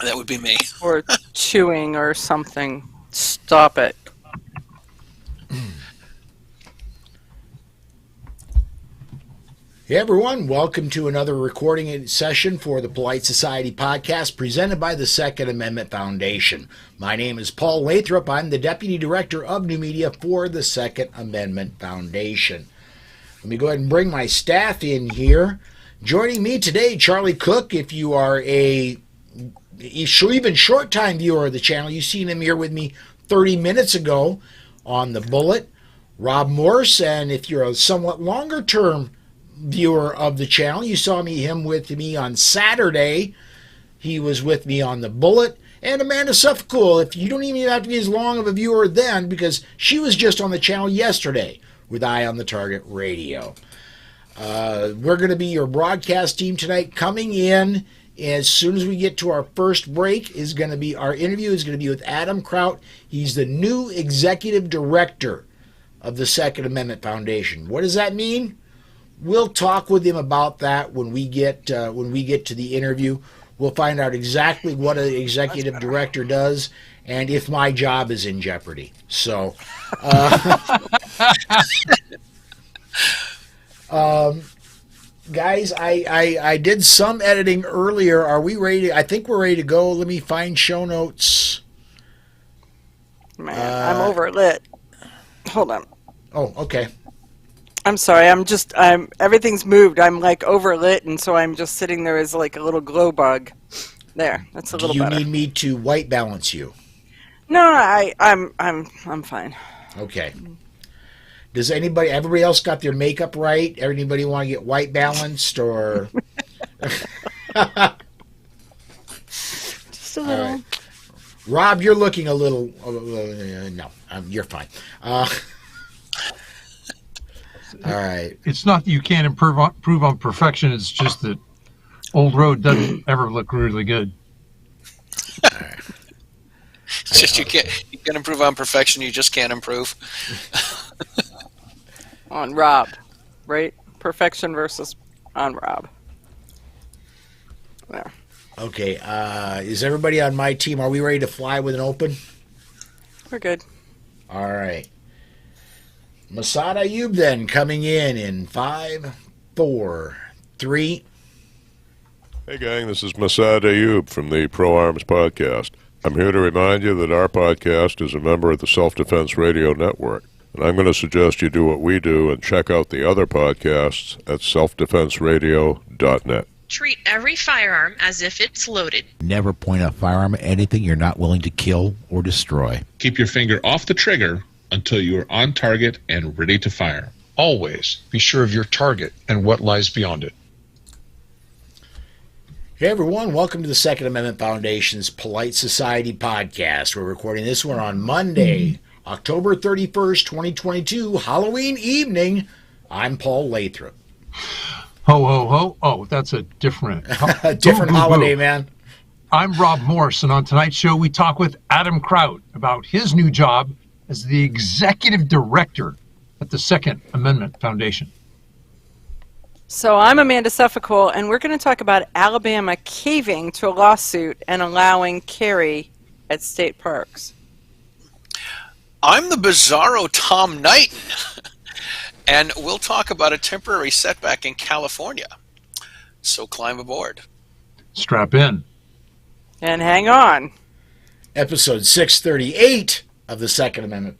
That would be me. Or chewing or something. Stop it. Hey everyone, welcome to another recording session for the Polite Society podcast presented by the Second Amendment Foundation. My name is Paul Lathrop. I'm the Deputy Director of New Media for the Second Amendment Foundation. Let me go ahead and bring my staff in here. Joining me today, Charlie Cook. If you are a even short-time viewer of the channel, you've seen him here with me 30 minutes ago on the Bullet. Rob Morse, and if you're a somewhat longer-term viewer of the channel, you saw him with me on Saturday. He was with me on the Bullet. And Amanda Suffecool, if you don't even have to be as long of a viewer then, because she was just on the channel yesterday with Eye on the Target Radio. We're going to be your broadcast team tonight. Coming in as soon as we get to our first break is going to be our interview is going to be with Adam Kraut. He's the new executive director of the Second Amendment Foundation. What does that mean? We'll talk with him about that when we get to the interview. We'll find out exactly what an executive director does and if my job is in jeopardy. So, guys, I did some editing earlier. Are we ready? I think we're ready to go. Let me find show notes. Man, I'm overlit. Hold on. Oh, okay. I'm sorry, everything's moved. I'm like overlit, and so I'm just sitting there as like a little glow bug. There, that's a little better. Do you need me to white balance you? No, I'm fine. Okay. Does everybody else got their makeup right? Anybody want to get white balanced or? Just a little. Right. Rob, you're looking a little. No, you're fine. All right. It's not that you can't improve on perfection. It's just that Old Road doesn't ever look really good. All right. It's just you can improve on perfection. You just can't improve. On Rob, right? Perfection versus on Rob. There. Okay. Is everybody on my team? Are we ready to fly with an open? We're good. All right. Masad Ayub then coming in 5, 4, 3. Hey gang, this is Masad Ayub from the Pro Arms Podcast. I'm here to remind you that our podcast is a member of the Self-Defense Radio Network, and I'm going to suggest you do what we do and check out the other podcasts at selfdefenseradio.net. Treat every firearm as if it's loaded. Never point a firearm at anything you're not willing to kill or destroy. Keep your finger off the trigger until you are on target and ready to fire. Always be sure of your target and what lies beyond it. Hey everyone, welcome to the Second Amendment Foundation's Polite Society podcast. We're recording this one on Monday, October 31st, 2022, Halloween evening. I'm Paul Lathrop. Ho, ho, ho. Oh, that's a different... different holiday, man. I'm Rob Morse, and on tonight's show we talk with Adam Kraut about his new job as the executive director at the Second Amendment Foundation. So I'm Amanda Suffecool, and we're going to talk about Alabama caving to a lawsuit and allowing carry at state parks. I'm the bizarro Tom Knighton, and we'll talk about a temporary setback in California. So climb aboard. Strap in. And hang on. Episode 638 of the Second Amendment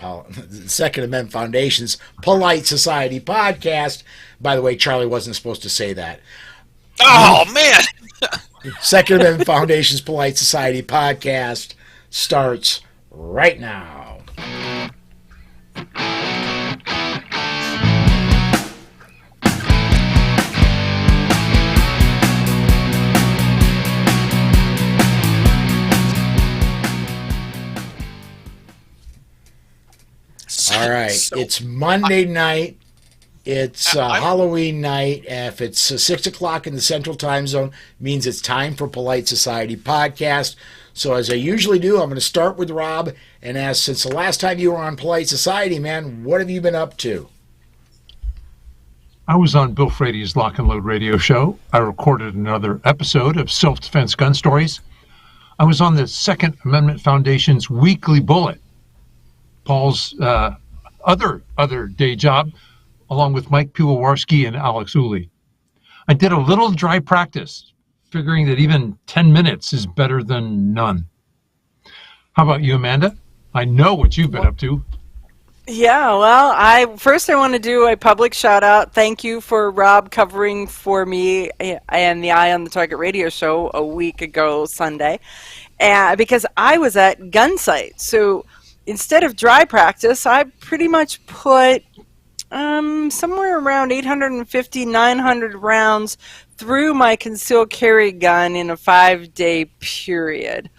Foundation's Polite Society podcast. By the way, Charlie wasn't supposed to say that. Oh, man! Second Amendment Foundation's Polite Society podcast starts right now. All right, it's Monday night. It's Halloween night. If it's 6 o'clock in the Central Time Zone, it means it's time for Polite Society podcast. So as I usually do, I'm going to start with Rob and ask, since the last time you were on Polite Society, man, what have you been up to? I was on Bill Frady's Lock and Load radio show. I recorded another episode of Self-Defense Gun Stories. I was on the Second Amendment Foundation's weekly bullet, Paul's other day job, along with Mike Piwowarski and Alex Uli. I did a little dry practice, figuring that even 10 minutes is better than none. How about you, Amanda? I know what you've been up to. Yeah, well, I want to do a public shout out. Thank you for Rob covering for me and the Eye on the Target radio show a week ago Sunday, because I was at Gunsight. So instead of dry practice, I pretty much put somewhere around 850, 900 rounds through my concealed carry gun in a 5-day period.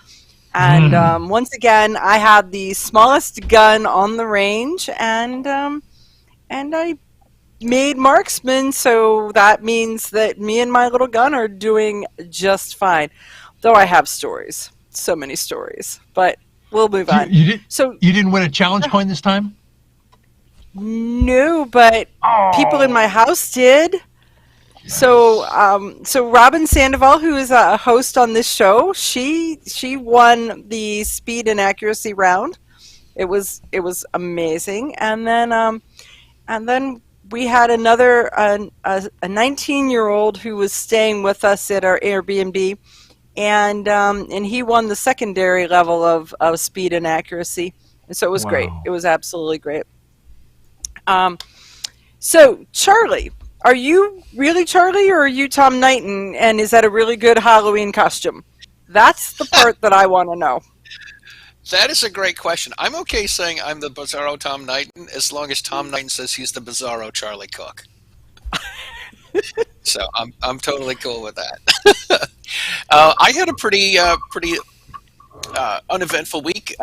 And once again, I had the smallest gun on the range, and I made marksman, so that means that me and my little gun are doing just fine. Though I have stories, so many stories, but we'll move on. You didn't win a challenge coin this time? No, but people in my house did. So Robin Sandoval, who is a host on this show, she won the speed and accuracy round. It was amazing, and then we had another a 19-year-old who was staying with us at our Airbnb, and he won the secondary level of speed and accuracy, and so it was great. It was absolutely great. So Charlie. Are you really Charlie, or are you Tom Knighton, and is that a really good Halloween costume? That's the part that I want to know. That is a great question. I'm okay saying I'm the Bizarro Tom Knighton as long as Tom Knighton says he's the Bizarro Charlie Cook. So I'm totally cool with that. I had a pretty uneventful week.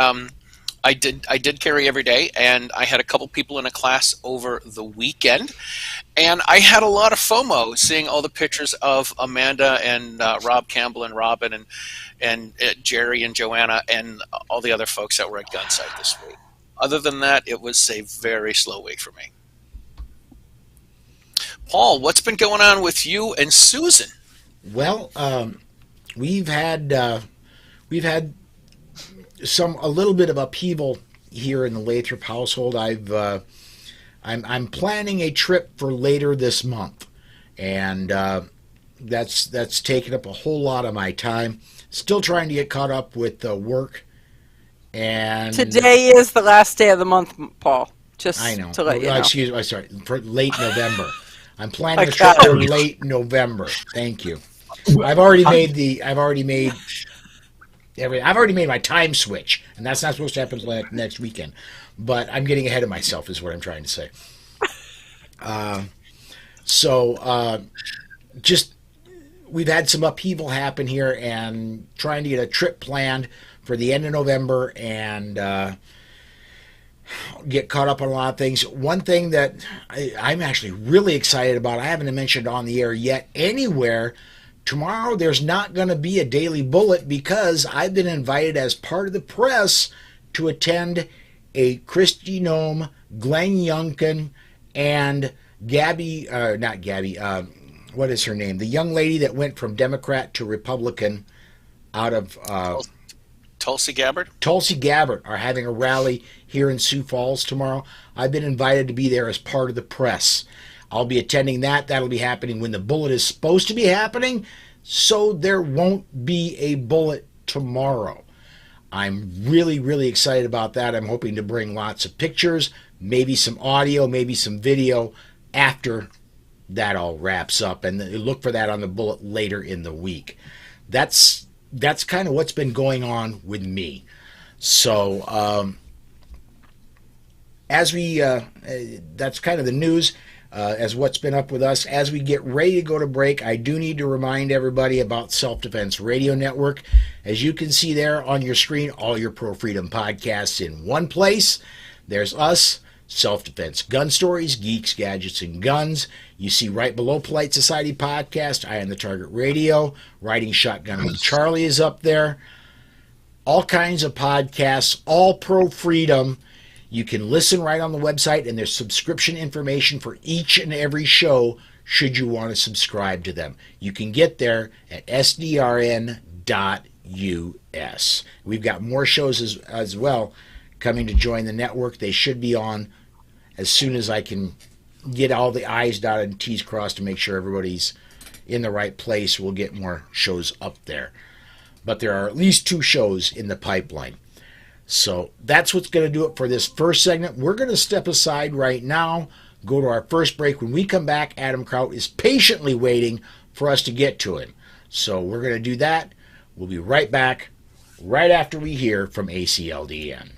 I did carry every day, and I had a couple people in a class over the weekend, and I had a lot of FOMO seeing all the pictures of Amanda and Rob Campbell and Robin and Jerry and Joanna and all the other folks that were at Gunsight this week. Other than that, it was a very slow week for me. Paul, what's been going on with you and Susan? Well, we've had a little bit of upheaval here in the Lathrop household. I'm planning a trip for later this month, and that's taken up a whole lot of my time. Still trying to get caught up with work. And today is the last day of the month, Paul. Just I know. To let you know. Excuse me. Sorry, for late November. I'm planning a trip for late November. Thank you. I've already made my time switch, and that's not supposed to happen until next weekend. But I'm getting ahead of myself, is what I'm trying to say. Just we've had some upheaval happen here, and trying to get a trip planned for the end of November, and get caught up on a lot of things. One thing that I'm actually really excited about, I haven't mentioned on the air yet anywhere. Tomorrow there's not going to be a Daily Bullet because I've been invited as part of the press to attend a Kristi Noem, Glenn Youngkin, and what is her name? The young lady that went from Democrat to Republican out of Tulsi Gabbard? Tulsi Gabbard are having a rally here in Sioux Falls tomorrow. I've been invited to be there as part of the press. I'll be attending that. That'll be happening when the Bullet is supposed to be happening, so there won't be a Bullet tomorrow. I'm really, really excited about that. I'm hoping to bring lots of pictures, maybe some audio, maybe some video after that all wraps up, and look for that on the Bullet later in the week. That's kind of what's been going on with me. So that's kind of the news. As what's been up with us. As we get ready to go to break, I do need to remind everybody about Self-Defense Radio Network. As you can see there on your screen, all your Pro Freedom podcasts in one place. There's us, Self-Defense Gun Stories, Geeks, Gadgets, and Guns. You see right below Polite Society Podcast, Eye on the Target Radio, Riding Shotgun with Charlie is up there. All kinds of podcasts, all Pro Freedom. You can listen right on the website, and there's subscription information for each and every show should you want to subscribe to them. You can get there at sdrn.us. We've got more shows as well coming to join the network. They should be on as soon as I can get all the I's dotted and T's crossed to make sure everybody's in the right place. We'll get more shows up there. But there are at least 2 shows in the pipeline. So that's what's going to do it for this first segment. We're going to step aside right now, go to our first break. When we come back, Adam Kraut is patiently waiting for us to get to him. So we're going to do that. We'll be right back right after we hear from ACLDN.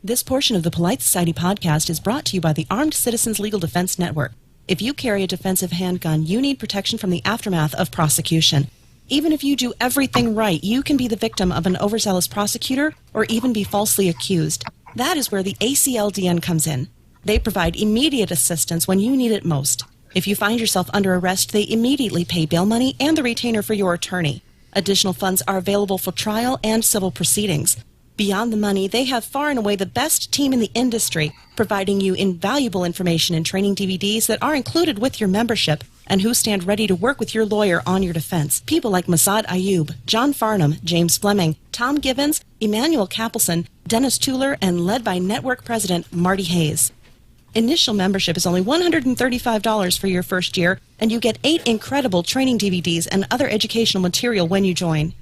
This portion of the Polite Society podcast is brought to you by the Armed Citizens Legal Defense Network. If you carry a defensive handgun, you need protection from the aftermath of prosecution. Even if you do everything right, you can be the victim of an overzealous prosecutor or even be falsely accused. That is where the ACLDN comes in. They provide immediate assistance when you need it most. If you find yourself under arrest, they immediately pay bail money and the retainer for your attorney. Additional funds are available for trial and civil proceedings. Beyond the money, they have far and away the best team in the industry, providing you invaluable information and training DVDs that are included with your membership and who stand ready to work with your lawyer on your defense. People like Masad Ayub, John Farnham, James Fleming, Tom Givens, Emmanuel Capelson, Dennis Tuller, and led by Network President Marty Hayes. Initial membership is only $135 for your first year, and you get 8 incredible training DVDs and other educational material when you join.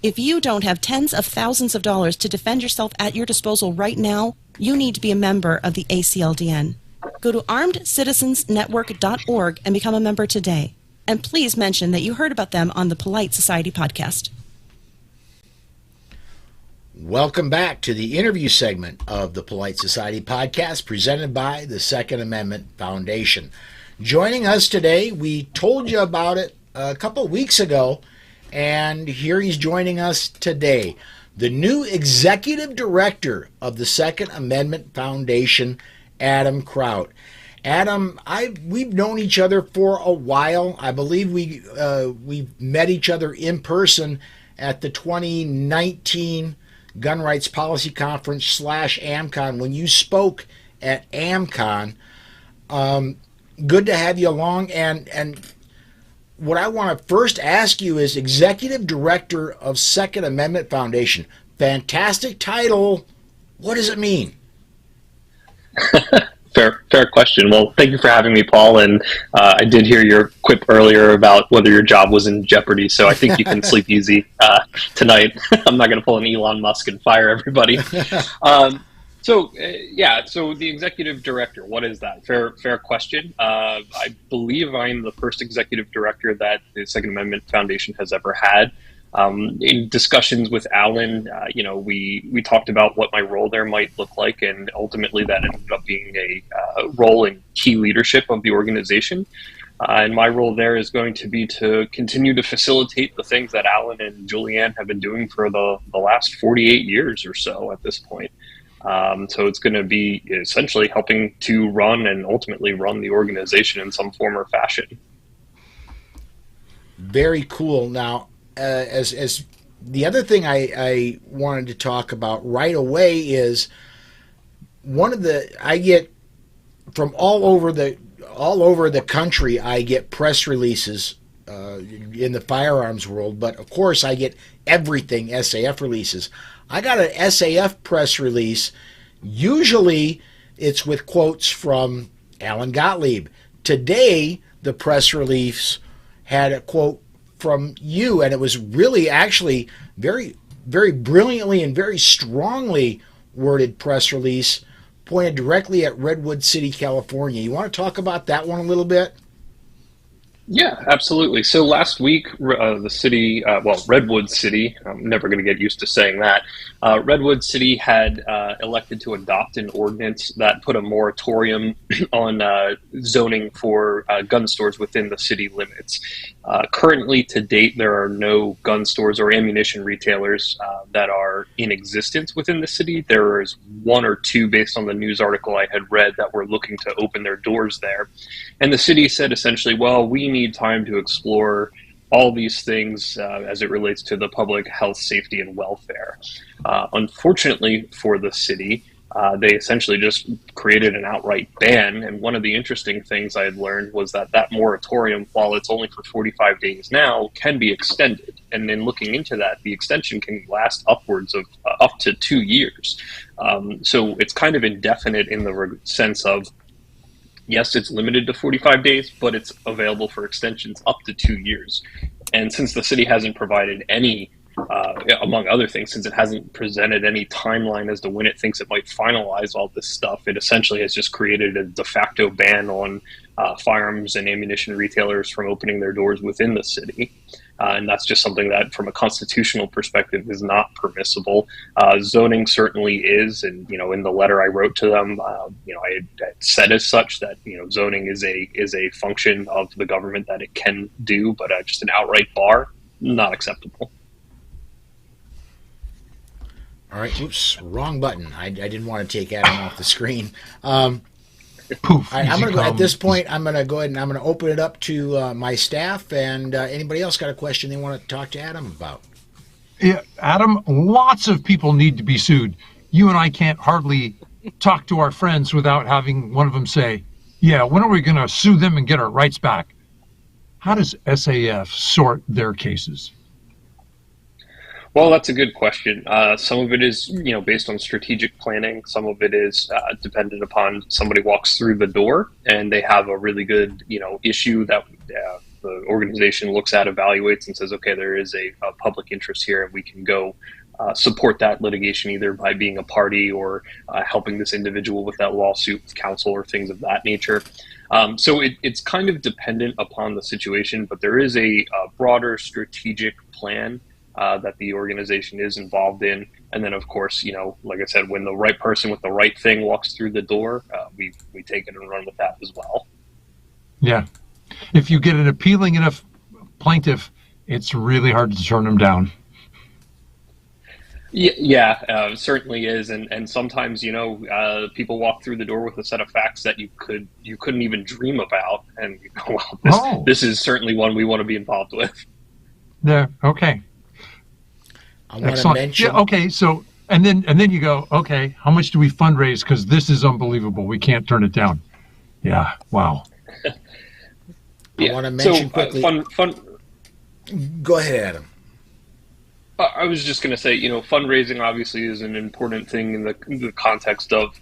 If you don't have tens of thousands of dollars to defend yourself at your disposal right now, you need to be a member of the ACLDN. Go to armedcitizensnetwork.org and become a member today. And please mention that you heard about them on the Polite Society podcast. Welcome back to the interview segment of the Polite Society podcast presented by the Second Amendment Foundation. Joining us today, we told you about it a couple of weeks ago, and here he's joining us today. The new executive director of the Second Amendment Foundation, Adam Kraut. Adam, we've known each other for a while. I believe we met each other in person at the 2019 Gun Rights Policy Conference / AmCon when you spoke at AmCon. Good to have you along. And what I want to first ask you is Executive Director of Second Amendment Foundation. Fantastic title. What does it mean? Fair question. Well, thank you for having me, Paul. And I did hear your quip earlier about whether your job was in jeopardy. So I think you can sleep easy tonight. I'm not going to pull an Elon Musk and fire everybody. So the executive director, what is that? Fair question. I believe I'm the first executive director that the Second Amendment Foundation has ever had. In discussions with Alan, we talked about what my role there might look like, and ultimately that ended up being a role in key leadership of the organization. And my role there is going to be to continue to facilitate the things that Alan and Julianne have been doing for the last 48 years or so at this point. So it's going to be essentially helping to run and ultimately run the organization in some form or fashion. Very cool. Now, as the other thing I wanted to talk about right away is I get from all over the country, I get press releases in the firearms world, but of course I get everything SAF releases. I got an SAF press release. Usually it's with quotes from Alan Gottlieb. Today, the press release had a quote from you, and it was really actually very, very brilliantly and very strongly worded press release pointed directly at Redwood City, California. You want to talk about that one a little bit? Yeah, absolutely. So last week, the city, Redwood City, I'm never going to get used to saying that, Redwood City had elected to adopt an ordinance that put a moratorium on zoning for gun stores within the city limits. Currently, to date, there are no gun stores or ammunition retailers that are in existence within the city. There is one or two, based on the news article I had read, that were looking to open their doors there. And the city said essentially, well, we need time to explore all these things as it relates to the public health, safety, and welfare. Unfortunately for the city, they essentially just created an outright ban. And one of the interesting things I had learned was that that moratorium, while it's only for 45 days now, can be extended. And then looking into that, the extension can last upwards of up to 2 years. So it's kind of indefinite in the sense of, yes, it's limited to 45 days, but it's available for extensions up to 2 years. And since the city hasn't provided any, among other things, since it hasn't presented any timeline as to when it thinks it might finalize all this stuff, it essentially has just created a de facto ban on firearms and ammunition retailers from opening their doors within the city. And that's just something that, from a constitutional perspective, is not permissible. Zoning certainly is, and in the letter I wrote to them, I had said as such that zoning is a function of the government that it can do, but just an outright bar, not acceptable. All right, oops, wrong button. I didn't want to take Adam off the screen. Poof. I'm going to go at this point. I'm going to go ahead and I'm going to open it up to my staff and anybody else got a question they want to talk to Adam about. Yeah, Adam, lots of people need to be sued. You and I can't hardly talk to our friends without having one of them say, "Yeah, when are we going to sue them and get our rights back?" How does SAF sort their cases? Well, that's a good question. Some of it is, based on strategic planning. Some of it is dependent upon somebody walks through the door and they have a really good, issue that the organization looks at, evaluates, and says, okay, there is a public interest here, and we can go support that litigation either by being a party or helping this individual with that lawsuit with counsel or things of that nature. So it's kind of dependent upon the situation, but there is a broader strategic plan that the organization is involved in. And then, of course, like I said, when the right person with the right thing walks through the door, we take it and run with that as well. Yeah. If you get an appealing enough plaintiff, it's really hard to turn them down. Yeah, it certainly is. And sometimes, people walk through the door with a set of facts that you couldn't even dream about. And you go, well, this is certainly one we want to be involved with. Yeah. Okay. I want to mention. Yeah, okay, so and then you go, okay, how much do we fundraise? Because this is unbelievable. We can't turn it down. Yeah, wow. I want to mention quickly. Go ahead, Adam. I was just going to say, fundraising obviously is an important thing in the context of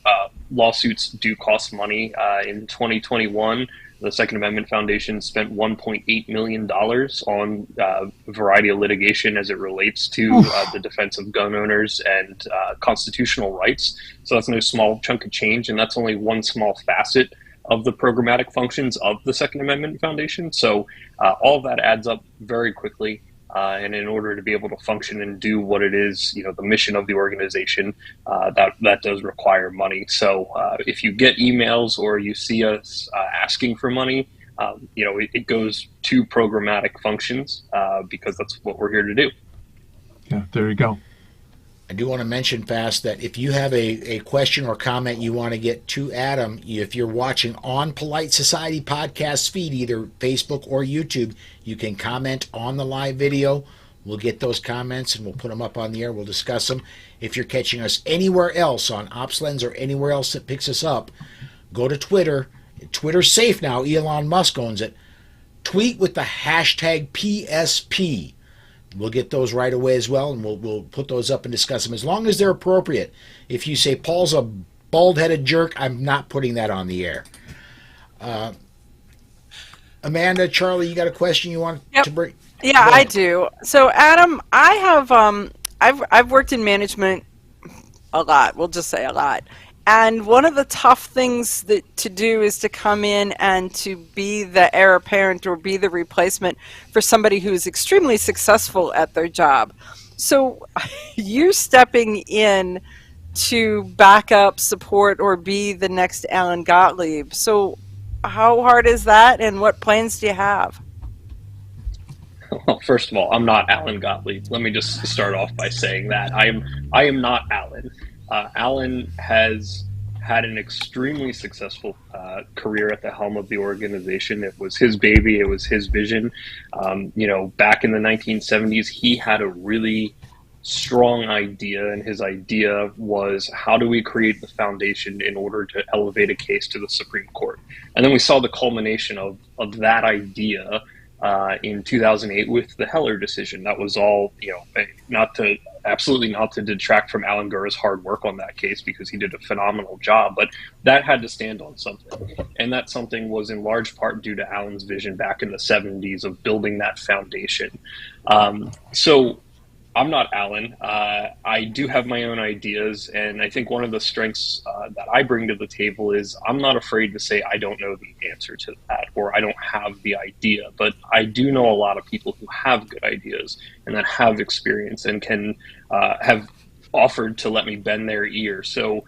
lawsuits do cost money. In 2021, the Second Amendment Foundation spent $1.8 million on a variety of litigation as it relates to the defense of gun owners and constitutional rights. So that's no small chunk of change, and that's only one small facet of the programmatic functions of the Second Amendment Foundation. So all of that adds up very quickly. And in order to be able to function and do what it is, the mission of the organization, that does require money. So if you get emails or you see us asking for money, it goes to programmatic functions because that's what we're here to do. Yeah, there you go. I do want to mention fast that if you have a question or comment you want to get to Adam, if you're watching on Polite Society podcast feed, either Facebook or YouTube, you can comment on the live video. We'll get those comments and we'll put them up on the air. We'll discuss them. If you're catching us anywhere else on OpsLens or anywhere else that picks us up, go to Twitter. Twitter's safe now. Elon Musk owns it. Tweet with the hashtag PSP. We'll get those right away as well, and we'll put those up and discuss them as long as they're appropriate. If you say Paul's a bald-headed jerk, I'm not putting that on the air. Amanda, Charlie, you got a question you want to bring? Yeah, I do. So, Adam, I have I've worked in management a lot. We'll just say a lot. And one of the tough things to do is to come in and to be the heir apparent or be the replacement for somebody who is extremely successful at their job. So you're stepping in to back up, support, or be the next Alan Gottlieb. So how hard is that, and what plans do you have? Well, first of all, I'm not Alan Gottlieb. Let me just start off by saying that. I am not Alan. Alan has had an extremely successful career at the helm of the organization. It was his baby. It was his vision. Back in the 1970s, he had a really strong idea, and his idea was, how do we create the foundation in order to elevate a case to the Supreme Court? And then we saw the culmination of that idea in 2008 with the Heller decision. That was all, absolutely not to detract from Alan Gura's hard work on that case, because he did a phenomenal job, but that had to stand on something. And that something was in large part due to Alan's vision back in the 70s of building that foundation. So I'm not Alan. I do have my own ideas, and I think one of the strengths that I bring to the table is I'm not afraid to say I don't know the answer to that, or I don't have the idea, but I do know a lot of people who have good ideas and that have experience and can have offered to let me bend their ear. So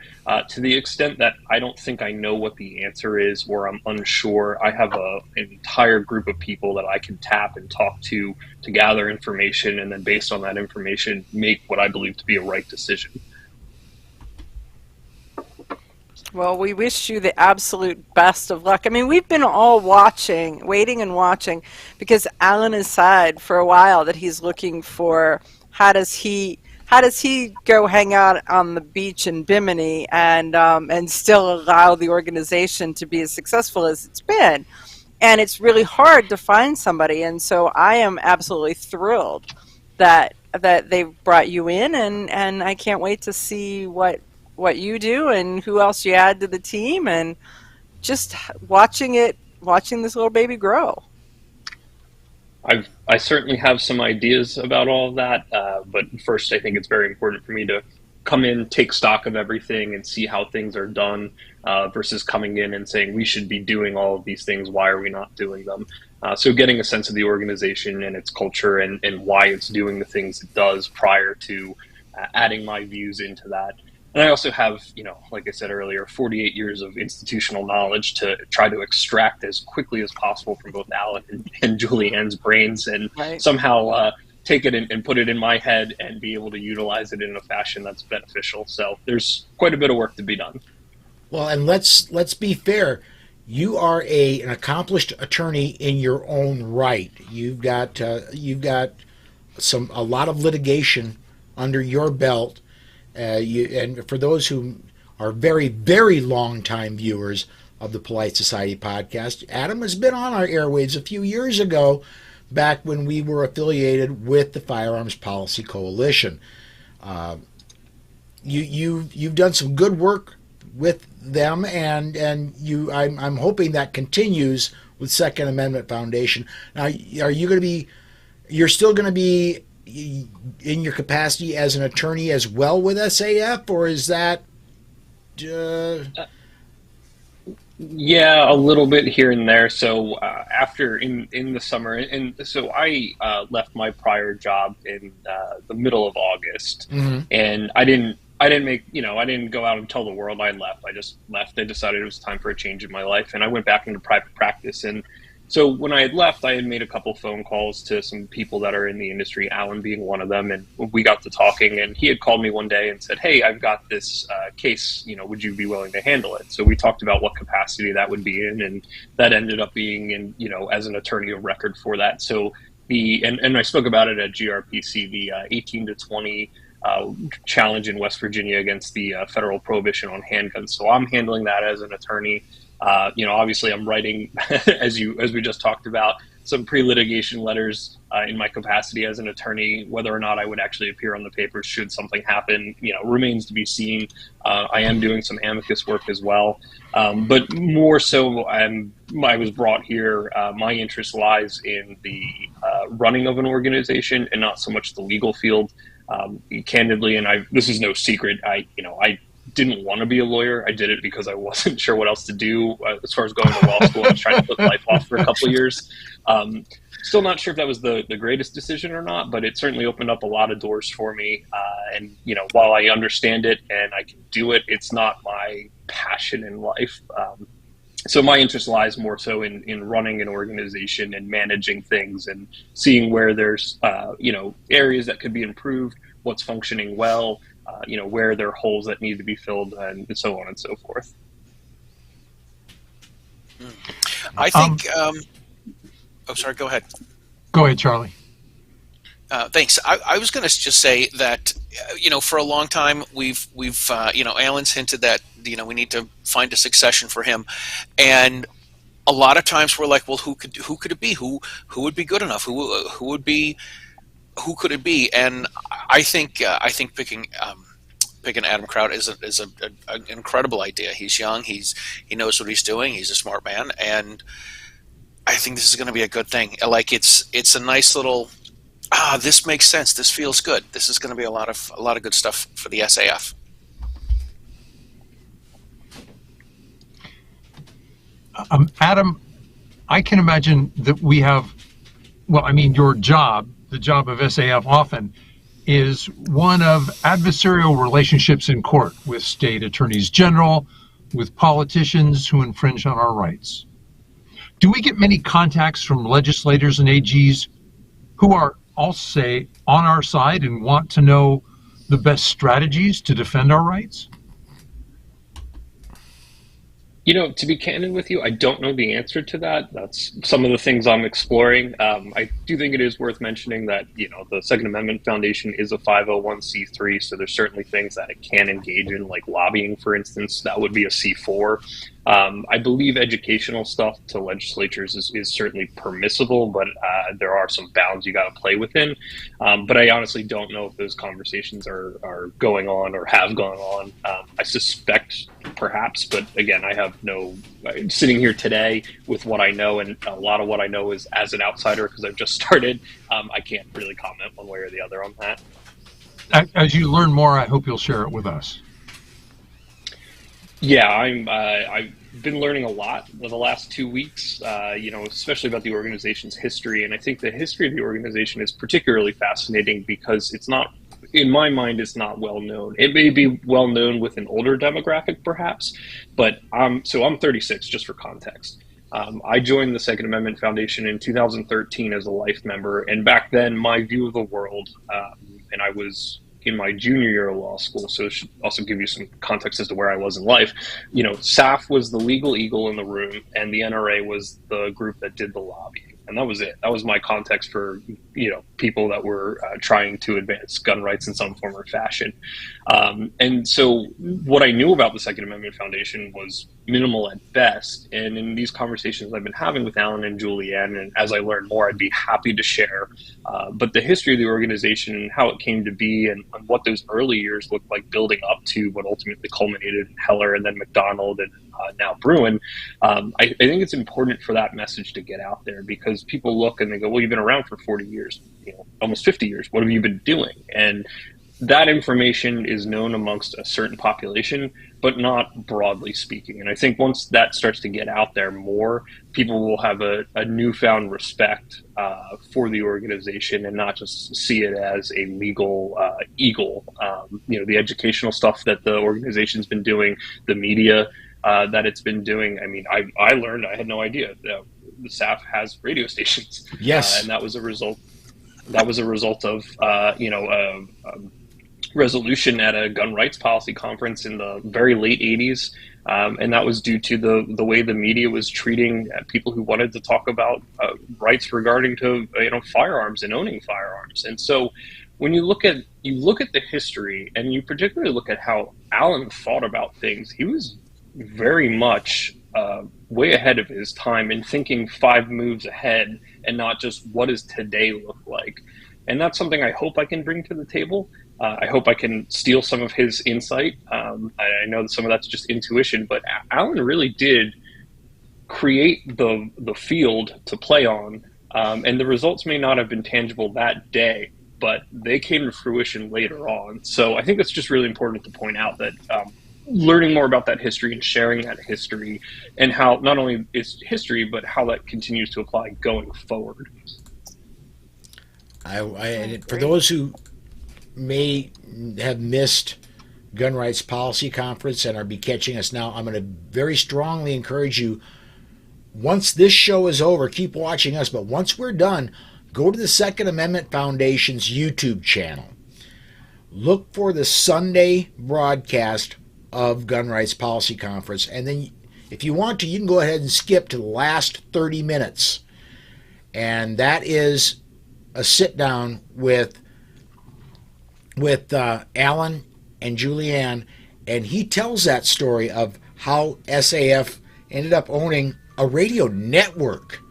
to the extent that I don't think I know what the answer is, or I'm unsure, I have an entire group of people that I can tap and talk to gather information, and then based on that information, make what I believe to be a right decision. Well, we wish you the absolute best of luck. I mean, we've been all waiting and watching, because Alan has said for a while that he's looking for how does he go hang out on the beach in Bimini and still allow the organization to be as successful as it's been. And it's really hard to find somebody. And so I am absolutely thrilled that they've brought you in, and I can't wait to see what you do and who else you add to the team, and just watching this little baby grow. I certainly have some ideas about all of that, but first I think it's very important for me to come in, take stock of everything, and see how things are done, versus coming in and saying we should be doing all of these things, why are we not doing them? So getting a sense of the organization and its culture and why it's doing the things it does prior to adding my views into that. And I also have, like I said earlier, 48 years of institutional knowledge to try to extract as quickly as possible from both Alan and Julianne's brains, and somehow take it and put it in my head and be able to utilize it in a fashion that's beneficial. So there's quite a bit of work to be done. Well, and let's be fair. You are an accomplished attorney in your own right. You've got a lot of litigation under your belt. And for those who are very, very long-time viewers of the Polite Society podcast, Adam has been on our airwaves a few years ago, back when we were affiliated with the Firearms Policy Coalition. You've done some good work with them, and I'm hoping that continues with Second Amendment Foundation. Now, you're still going to be in your capacity as an attorney as well with SAF, or is that Yeah, a little bit here and there. So after in the summer, and so I left my prior job in the middle of August, and I didn't go out and tell the world I left. I just left. I decided it was time for a change in my life, and I went back into private practice. And so when I had left, I had made a couple phone calls to some people that are in the industry, Alan being one of them, and we got to talking, and he had called me one day and said, "Hey, I've got this case, would you be willing to handle it?" So we talked about what capacity that would be in, and that ended up being in, as an attorney of record for that. So and I spoke about it at GRPC, the 18 to 20 challenge in West Virginia against the federal prohibition on handguns. So I'm handling that as an attorney. Obviously I'm writing, as we just talked about, some pre-litigation letters in my capacity as an attorney. Whether or not I would actually appear on the papers should something happen, remains to be seen. I am doing some amicus work as well. But more so, I was brought here, my interest lies in the running of an organization and not so much the legal field. Candidly, and this is no secret, I didn't want to be a lawyer. I did it because I wasn't sure what else to do as far as going to law school. I was trying to put life off for a couple of years. Still not sure if that was the greatest decision or not, but it certainly opened up a lot of doors for me. And while I understand it and I can do it, it's not my passion in life. So my interest lies more so in running an organization and managing things and seeing where there's, areas that could be improved, what's functioning well, where there are holes that need to be filled, and so on and so forth. I think, sorry, go ahead. Go ahead, Charlie. Thanks. I was going to just say that, for a long time we've Alan's hinted that, we need to find a succession for him, and a lot of times we're like, well, who could it be? Who would be good enough? Who could it be? And I think picking Adam Kraut is an incredible idea. He's young. He knows what he's doing. He's a smart man, and I think this is going to be a good thing. Like it's a nice little. This makes sense. This feels good. This is going to be a lot of good stuff for the SAF. Adam, I can imagine that we have, your job, the job of SAF often, is one of adversarial relationships in court with state attorneys general, with politicians who infringe on our rights. Do we get many contacts from legislators and AGs who are, I'll say, on our side and want to know the best strategies to defend our rights? To be candid with you, I don't know the answer to that. That's some of the things I'm exploring. I do think it is worth mentioning that, the Second Amendment Foundation is a 501c3, so there's certainly things that it can engage in, like lobbying, for instance. That would be a C4. I believe educational stuff to legislatures is certainly permissible, but there are some bounds you got to play within. But I honestly don't know if those conversations are going on or have gone on. I suspect perhaps, but again, I have sitting here today with what I know, and a lot of what I know is as an outsider because I've just started. I can't really comment one way or the other on that. As you learn more, I hope you'll share it with us. Yeah, I've been learning a lot in the last 2 weeks, especially about the organization's history. And I think the history of the organization is particularly fascinating because it's not, in my mind, it's not well known. It may be well known with an older demographic, perhaps, but I'm 36, just for context. I joined the Second Amendment Foundation in 2013 as a life member. And back then, my view of the world, and I was in my junior year of law school, so it should also give you some context as to where I was in life. SAF was the legal eagle in the room, and the NRA was the group that did the lobbying. And that was it. That was my context for, people that were trying to advance gun rights in some form or fashion. And so what I knew about the Second Amendment Foundation was minimal at best. And in these conversations I've been having with Alan and Julianne, and as I learn more, I'd be happy to share. But the history of the organization and how it came to be and what those early years looked like building up to what ultimately culminated in Heller and then McDonald and now Bruin, I think it's important for that message to get out there because people look and they go, well, you've been around for 40 years, almost 50 years. What have you been doing? And that information is known amongst a certain population, but not broadly speaking. And I think once that starts to get out there more, people will have a newfound respect for the organization and not just see it as a legal eagle. The educational stuff that the organization's been doing, the media that it's been doing. I mean, I learned, I had no idea that the SAF has radio stations. Yes. And that was a result of, resolution at a gun rights policy conference in the very late 80s. And that was due to the way the media was treating people who wanted to talk about rights regarding to, firearms and owning firearms. And so when you look at the history and you particularly look at how Alan thought about things, he was very much way ahead of his time in thinking 5 moves ahead and not just what does today look like. And that's something I hope I can bring to the table. I hope I can steal some of his insight. I know that some of that's just intuition, but Alan really did create the field to play on. And the results may not have been tangible that day, but they came to fruition later on. So I think it's just really important to point out that learning more about that history and sharing that history and how not only it's history, but how that continues to apply going forward. For those who may have missed Gun Rights Policy Conference and are be catching us now, I'm going to very strongly encourage you, once this show is over, keep watching us, but once we're done, go to the Second Amendment Foundation's YouTube channel. Look for the Sunday broadcast of Gun Rights Policy Conference, and then if you want to, you can go ahead and skip to the last 30 minutes. And that is a sit down with Alan and Julianne, and he tells that story of how SAF ended up owning a radio network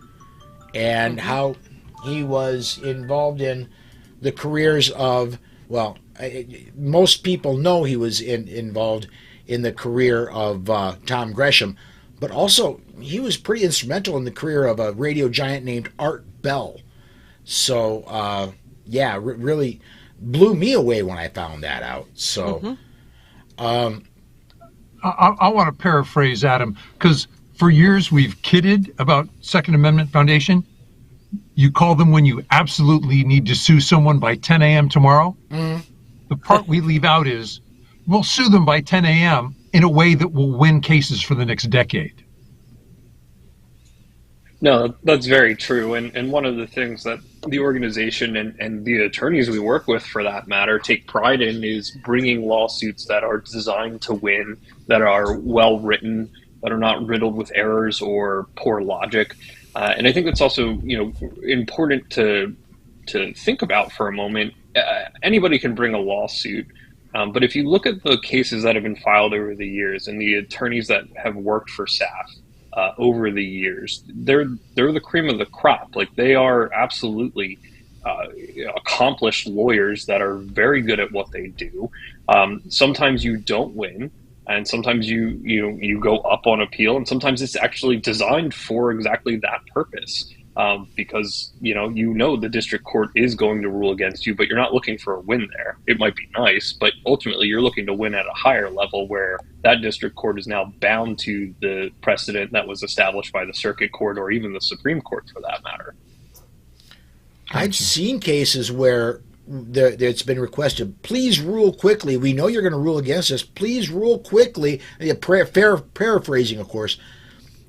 and how he was involved in the careers of, well, most people know he was involved in the career of Tom Gresham, but also he was pretty instrumental in the career of a radio giant named Art Bell. So, really blew me away when I found that out. So, I want to paraphrase Adam, because for years we've kidded about Second Amendment Foundation. You call them when you absolutely need to sue someone by 10 a.m. tomorrow. The part we leave out is we'll sue them by 10 a.m. in a way that will win cases for the next decade. No, that's very true. And one of the things that the organization and the attorneys we work with, for that matter, take pride in is bringing lawsuits that are designed to win, that are well written, that are not riddled with errors or poor logic. And I think it's also, important to think about for a moment. Anybody can bring a lawsuit, but if you look at the cases that have been filed over the years and the attorneys that have worked for SAF over the years, they're the cream of the crop. Like, they are absolutely accomplished lawyers that are very good at what they do. Sometimes you don't win. And sometimes you go up on appeal, and sometimes it's actually designed for exactly that purpose, because the district court is going to rule against you, but you're not looking for a win there. It might be nice, but ultimately you're looking to win at a higher level, where that district court is now bound to the precedent that was established by the circuit court or even the Supreme Court, for that matter. I've seen cases where it's been requested, please rule quickly. We know you're going to rule against us. Please rule quickly. Paraphrasing, of course,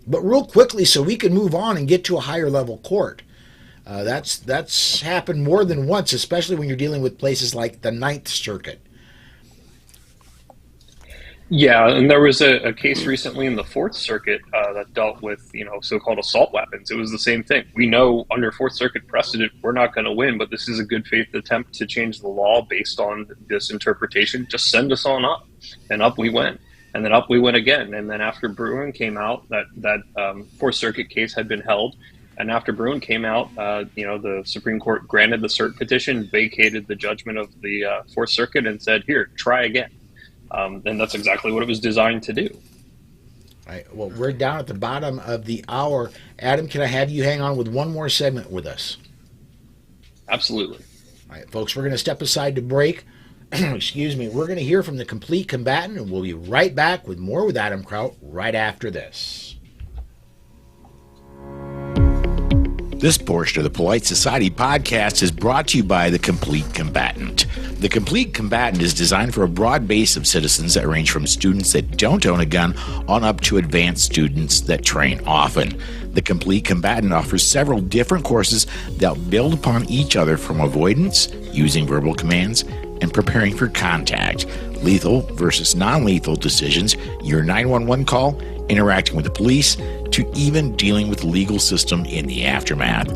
but rule quickly so we can move on and get to a higher level court. That's happened more than once, especially when you're dealing with places like the Ninth Circuit. Yeah, and there was a case recently in the Fourth Circuit that dealt with, so-called assault weapons. It was the same thing. We know under Fourth Circuit precedent we're not going to win, but this is a good faith attempt to change the law based on this interpretation. Just send us on up. And up we went. And then up we went again. And then after Bruin came out, that Fourth Circuit case had been held. And after Bruin came out, the Supreme Court granted the cert petition, vacated the judgment of the Fourth Circuit, and said, here, try again. And that's exactly what it was designed to do. All right. Well, we're down at the bottom of the hour. Adam, can I have you hang on with one more segment with us? Absolutely. All right, folks, we're going to step aside to break. Excuse me. We're going to hear from the complete combatant, and we'll be right back with more with Adam Kraut right after this. This portion of the Polite Society podcast is brought to you by The Complete Combatant. The Complete Combatant is designed for a broad base of citizens that range from students that don't own a gun on up to advanced students that train often. The Complete Combatant offers several different courses that build upon each other, from avoidance, using verbal commands, and preparing for contact, lethal versus non-lethal decisions, your 911 call, interacting with the police, to even dealing with the legal system in the aftermath.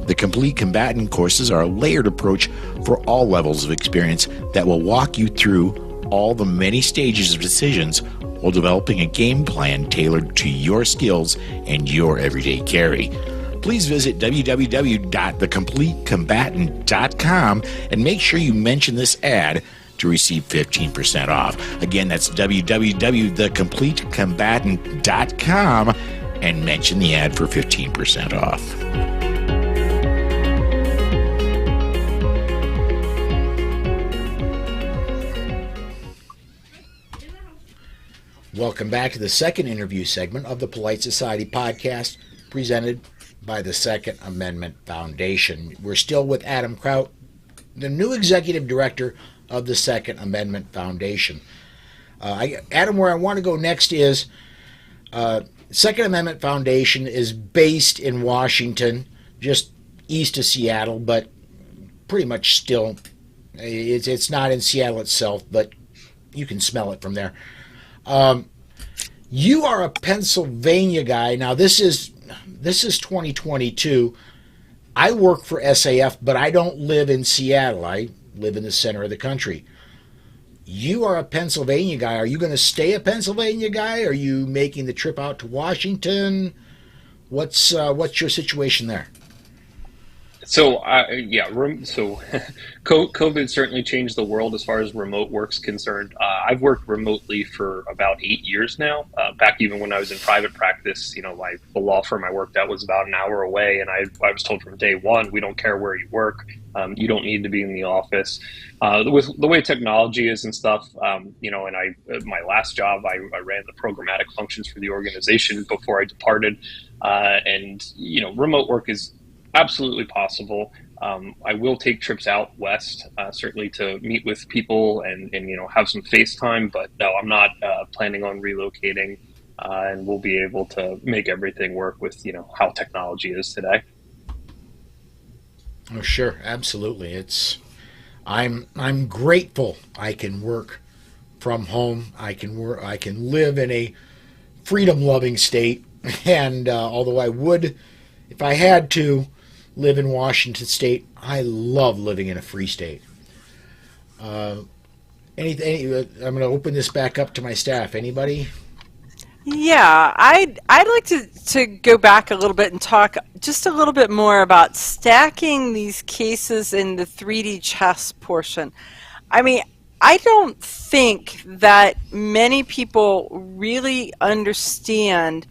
The Complete Combatant courses are a layered approach for all levels of experience that will walk you through all the many stages of decisions while developing a game plan tailored to your skills and your everyday carry. Please visit www.thecompletecombatant.com and make sure you mention this ad to receive 15% off. Again, that's www.thecompletecombatant.com and mention the ad for 15% off. Welcome back to the second interview segment of the Polite Society podcast, presented by the Second Amendment Foundation. We're still with Adam Kraut, the new executive director of the Second Amendment Foundation. Adam, where I want to go next is Second Amendment Foundation is based in Washington, just east of Seattle, but pretty much still, it's not in Seattle itself, but you can smell it from there. You are a Pennsylvania guy. Now, this is 2022. I work for SAF, but I don't live in Seattle. I live in the center of the country. You are a Pennsylvania guy. Are you going to stay a Pennsylvania guy? Are you making the trip out to Washington? What's your situation there? So, so COVID certainly changed the world as far as remote work's concerned. I've worked remotely for about 8 years now. Back even when I was in private practice, the law firm I worked at was about an hour away, and I was told from day one, we don't care where you work. You don't need to be in the office. With the way technology is and stuff, my last job, I ran the programmatic functions for the organization before I departed. Remote work is absolutely possible. I will take trips out west, certainly to meet with people and have some FaceTime, but no, I'm not planning on relocating, and we'll be able to make everything work with, how technology is today. Oh, sure. Absolutely. I'm grateful I can work from home. I can live in a freedom-loving state. And although I would, if I had to, live in Washington State, I love living in a free state. I'm going to open this back up to my staff. Anybody? Yeah, I'd like to go back a little bit and talk just a little bit more about stacking these cases in the 3D chess portion. I mean, I don't think that many people really understand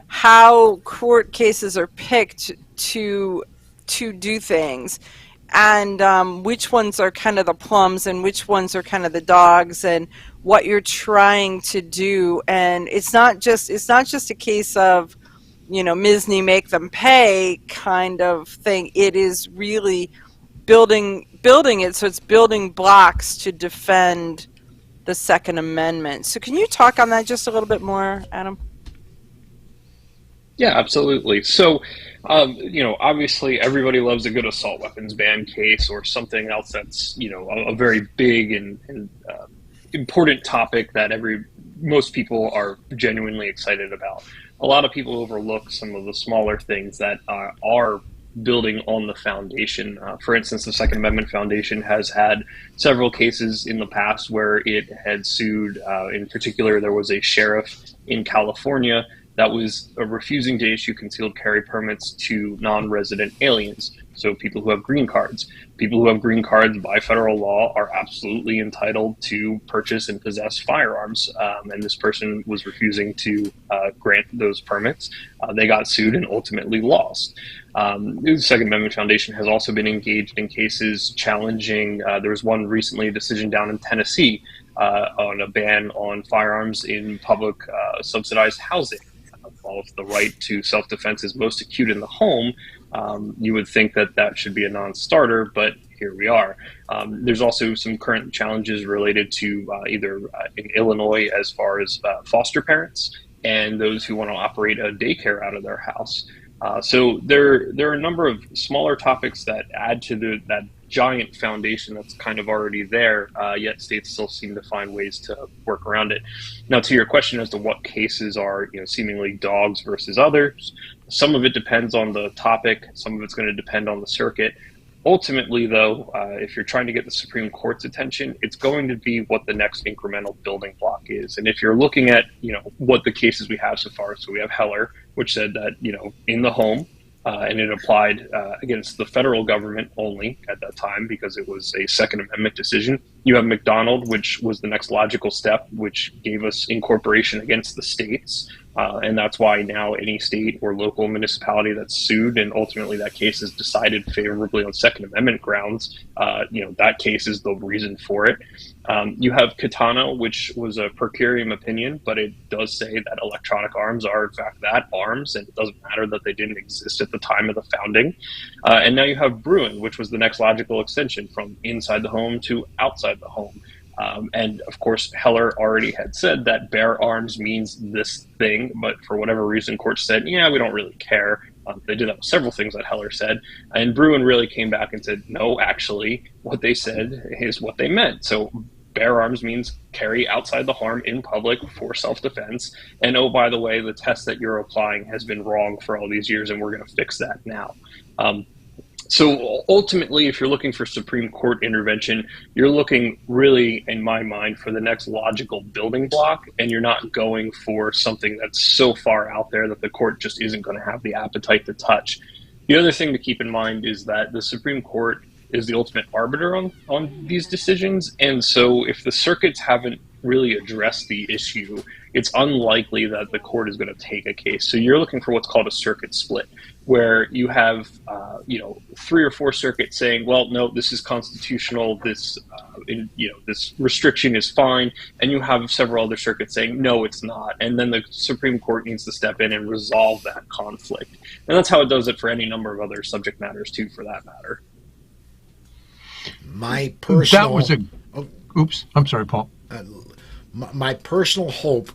how court cases are picked to do things, and which ones are kind of the plums and which ones are kind of the dogs, and what you're trying to do. And it's not just a case of Misny make them pay kind of thing. It is really building it, so it's building blocks to defend the Second Amendment. So can you talk on that just a little bit more, Adam? Yeah, absolutely. So, obviously everybody loves a good assault weapons ban case or something else that's, a very big and important topic that most people are genuinely excited about. A lot of people overlook some of the smaller things that are building on the foundation. For instance, the Second Amendment Foundation has had several cases in the past where it had sued. In particular, there was a sheriff in California that was refusing to issue concealed carry permits to non-resident aliens, so people who have green cards. People who have green cards by federal law are absolutely entitled to purchase and possess firearms, and this person was refusing to grant those permits. They got sued and ultimately lost. The Second Amendment Foundation has also been engaged in cases challenging, there was one recently, a decision down in Tennessee on a ban on firearms in public subsidized housing. While the right to self-defense is most acute in the home, you would think that should be a non-starter, but here we are. There's also some current challenges related to either in Illinois as far as foster parents and those who want to operate a daycare out of their house. So there are a number of smaller topics that add to that giant foundation that's kind of already there, yet states still seem to find ways to work around it. Now, to your question as to what cases are seemingly dogs versus others, some of it depends on the topic, some of it's going to depend on the circuit. Ultimately, though, if you're trying to get the Supreme Court's attention, it's going to be what the next incremental building block is. And if you're looking at what the cases we have so far, so we have Heller, which said that in the home, and it applied against the federal government only at that time because it was a Second Amendment decision. You have McDonald, which was the next logical step, which gave us incorporation against the states. And that's why now any state or local municipality that's sued and ultimately that case is decided favorably on Second Amendment grounds, that case is the reason for it. You have Katana, which was a per curiam opinion, but it does say that electronic arms are in fact that, arms, and it doesn't matter that they didn't exist at the time of the founding. And now you have Bruin, which was the next logical extension from inside the home to outside the home. And of course, Heller already had said that bear arms means this thing, but for whatever reason, courts said, yeah, we don't really care. They did that with several things that Heller said. And Bruin really came back and said, no, actually, what they said is what they meant. So bear arms means carry outside the harm in public for self-defense. And oh, by the way, the test that you're applying has been wrong for all these years, and we're going to fix that now. So ultimately, if you're looking for Supreme Court intervention, you're looking really, in my mind, for the next logical building block, and you're not going for something that's so far out there that the court just isn't going to have the appetite to touch. The other thing to keep in mind is that the Supreme Court is the ultimate arbiter on these decisions, and so if the circuits haven't really addressed the issue, it's unlikely that the court is going to take a case. So you're looking for what's called a circuit split, where you have 3 or 4 circuits saying, well, no, this is constitutional, this this restriction is fine, and you have several other circuits saying, no, it's not, and then the Supreme Court needs to step in and resolve that conflict. And that's how it does it for any number of other subject matters too, for that matter. My personal... That was a... Oops, I'm sorry, Paul. My personal hope,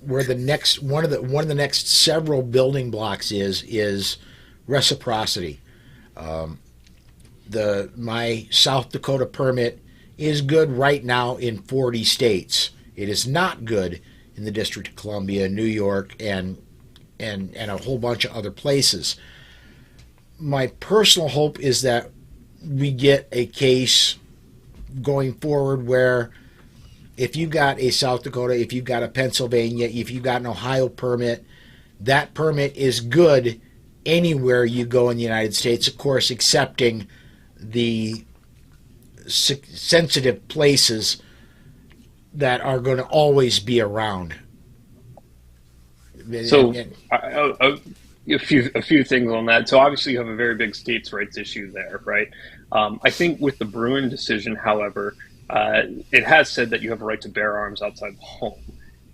where the next one of the next several building blocks is reciprocity. My South Dakota permit is good right now in 40 states. It is not good in the District of Columbia, New York, and a whole bunch of other places. My personal hope is that we get a case going forward where if you've got a South Dakota, if you've got a Pennsylvania, if you've got an Ohio permit, that permit is good anywhere you go in the United States, of course, excepting the sensitive places that are going to always be around. So a few things on that. So obviously you have a very big states' rights issue there, right? I think with the Bruin decision, however, it has said that you have a right to bear arms outside the home.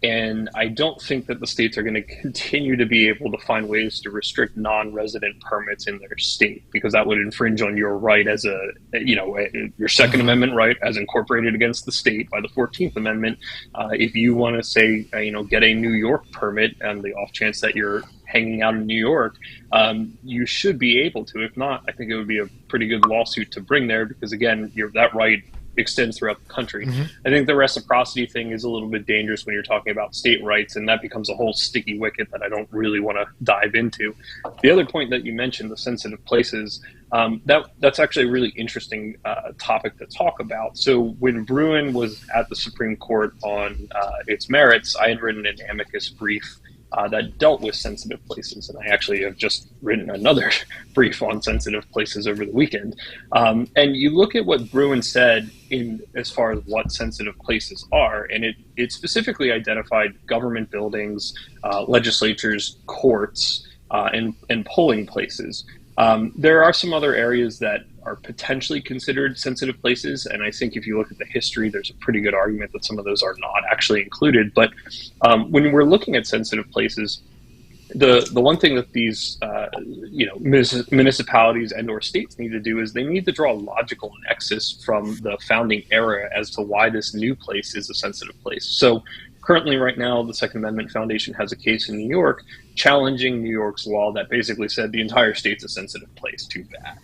And I don't think that the states are going to continue to be able to find ways to restrict non-resident permits in their state, because that would infringe on your right as your Second Amendment right as incorporated against the state by the 14th Amendment. If you want to say, get a New York permit on the off chance that you're hanging out in New York, you should be able to. If not, I think it would be a pretty good lawsuit to bring there, because again, that right extends throughout the country. Mm-hmm. I think the reciprocity thing is a little bit dangerous when you're talking about state rights, and that becomes a whole sticky wicket that I don't really want to dive into. The other point that you mentioned, the sensitive places, that's actually a really interesting topic to talk about. So when Bruin was at the Supreme Court on its merits, I had written an amicus brief that dealt with sensitive places. And I actually have just written another brief on sensitive places over the weekend. And you look at what Bruin said as far as what sensitive places are, and it specifically identified government buildings, legislatures, courts, and polling places. There are some other areas that are potentially considered sensitive places, and I think if you look at the history, there's a pretty good argument that some of those are not actually included. But when we're looking at sensitive places, the one thing that these municipalities and or states need to do is they need to draw a logical nexus from the founding era as to why this new place is a sensitive place. So currently, right now, the Second Amendment Foundation has a case in New York challenging New York's law that basically said the entire state's a sensitive place. Too bad.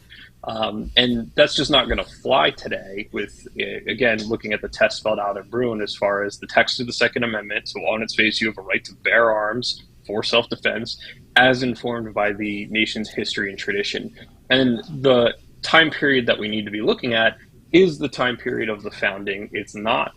And that's just not going to fly today with, again, looking at the test spelled out in Bruin as far as the text of the Second Amendment. So on its face, you have a right to bear arms for self-defense as informed by the nation's history and tradition. And the time period that we need to be looking at is the time period of the founding. It's not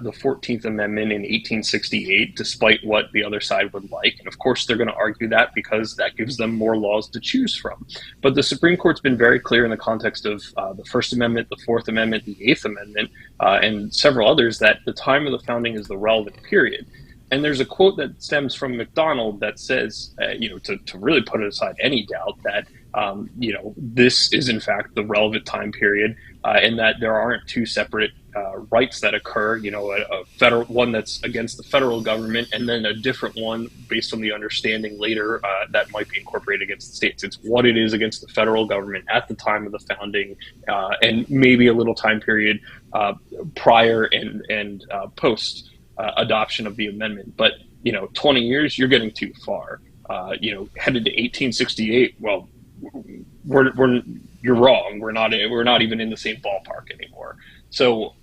the 14th Amendment in 1868, despite what the other side would like. And of course, they're going to argue that because that gives them more laws to choose from. But the Supreme Court's been very clear in the context of the First Amendment, the Fourth Amendment, the Eighth Amendment, and several others, that the time of the founding is the relevant period. And there's a quote that stems from MacDonald that says, to really put aside any doubt that, this is in fact the relevant time period, and that there aren't two separate rights that occur, a federal one that's against the federal government, and then a different one based on the understanding later that might be incorporated against the states. It's what it is against the federal government at the time of the founding, and maybe a little time period prior and post adoption of the amendment. But 20 years, you're getting too far. Headed to 1868. Well, you're wrong. We're not even in the same ballpark anymore. So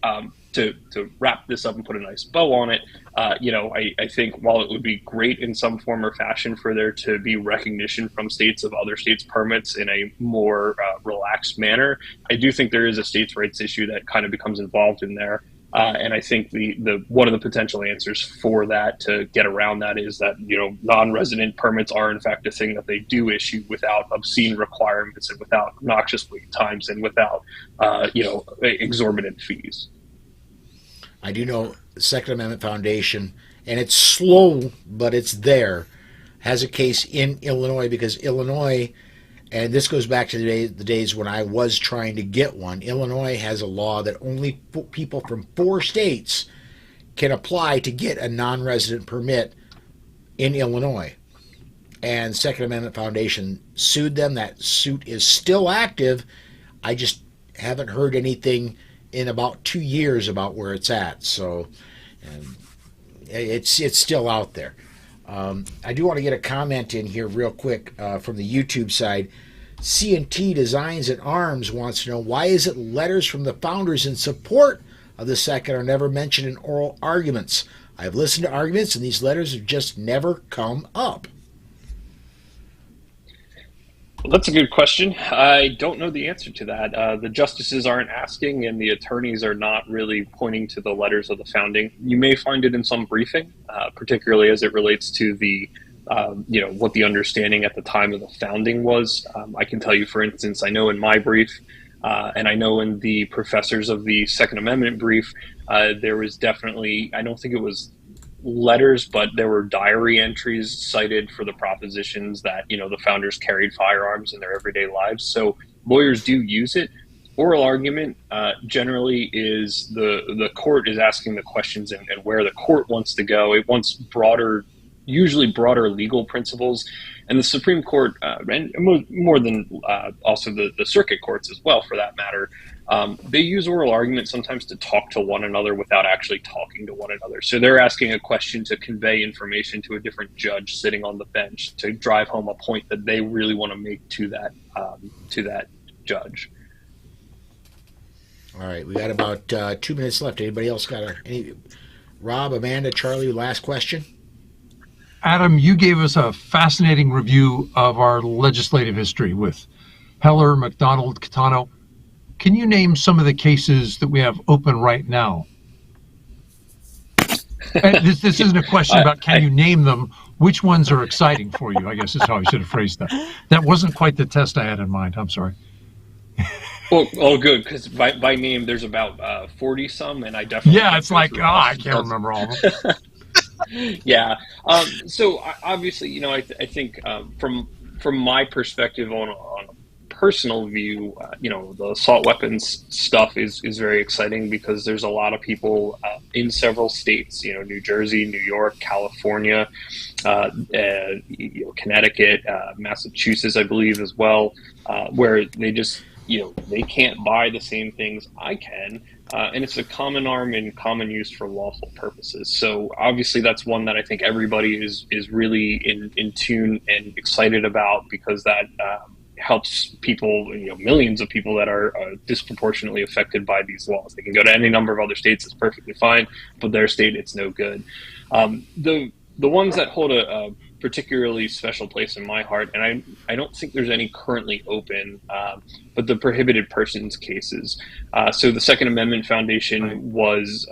to wrap this up and put a nice bow on it, I think while it would be great in some form or fashion for there to be recognition from states of other states' permits in a more relaxed manner, I do think there is a states' rights issue that kind of becomes involved in there. And I think the one of the potential answers for that, to get around that, is that non-resident permits are in fact a thing that they do issue without obscene requirements and without obnoxious wait times and without exorbitant fees. I do know the Second Amendment Foundation, and it's slow, but it's there, has a case in Illinois, because Illinois, and this goes back to the days when I was trying to get one, Illinois has a law that only people from 4 states can apply to get a non-resident permit in Illinois. And Second Amendment Foundation sued them. That suit is still active. I just haven't heard anything in about 2 years about where it's at. So it's still out there. I do want to get a comment in here real quick from the YouTube side. C&T Designs and Arms wants to know, why is it letters from the founders in support of the second are never mentioned in oral arguments? I've listened to arguments and these letters have just never come up. Well, that's a good question. I don't know the answer to that. The justices aren't asking, and the attorneys are not really pointing to the letters of the founding. You may find it in some briefing, particularly as it relates to the, what the understanding at the time of the founding was. I can tell you, for instance, I know in my brief, and I know in the professors of the Second Amendment brief, there was definitely, I don't think it was letters, but there were diary entries cited for the propositions that, the founders carried firearms in their everyday lives. So lawyers do use it. Oral argument generally is the court is asking the questions and where the court wants to go. It wants usually broader legal principles. And the Supreme Court, and more than also the circuit courts as well, for that matter, they use oral argument sometimes to talk to one another without actually talking to one another. So they're asking a question to convey information to a different judge sitting on the bench to drive home a point that they really want to make to that judge. All right, we got about 2 minutes left. Anybody else got any? Rob, Amanda, Charlie, last question? Adam, you gave us a fascinating review of our legislative history with Heller, McDonald, Catano. Can you name some of the cases that we have open right now? This isn't a question about can you name them. Which ones are exciting for you, I guess is how I should have phrased that. That wasn't quite the test I had in mind. I'm sorry. Well, good, because by name, there's about 40-some, and I definitely... Yeah, it's like, I can't remember all of them. Yeah. So obviously, I think from my perspective on a personal view, the assault weapons stuff is very exciting because there's a lot of people in several states, New Jersey, New York, California, Connecticut, Massachusetts, I believe as well, where they just, they can't buy the same things I can. And it's a common arm in common use for lawful purposes. So obviously that's one that I think everybody is really in tune and excited about, because that helps people, millions of people that are disproportionately affected by these laws. They can go to any number of other states, it's perfectly fine, but their state, it's no good. The ones that hold a particularly special place in my heart, and I don't think there's any currently open, but the prohibited persons cases. So the Second Amendment Foundation was,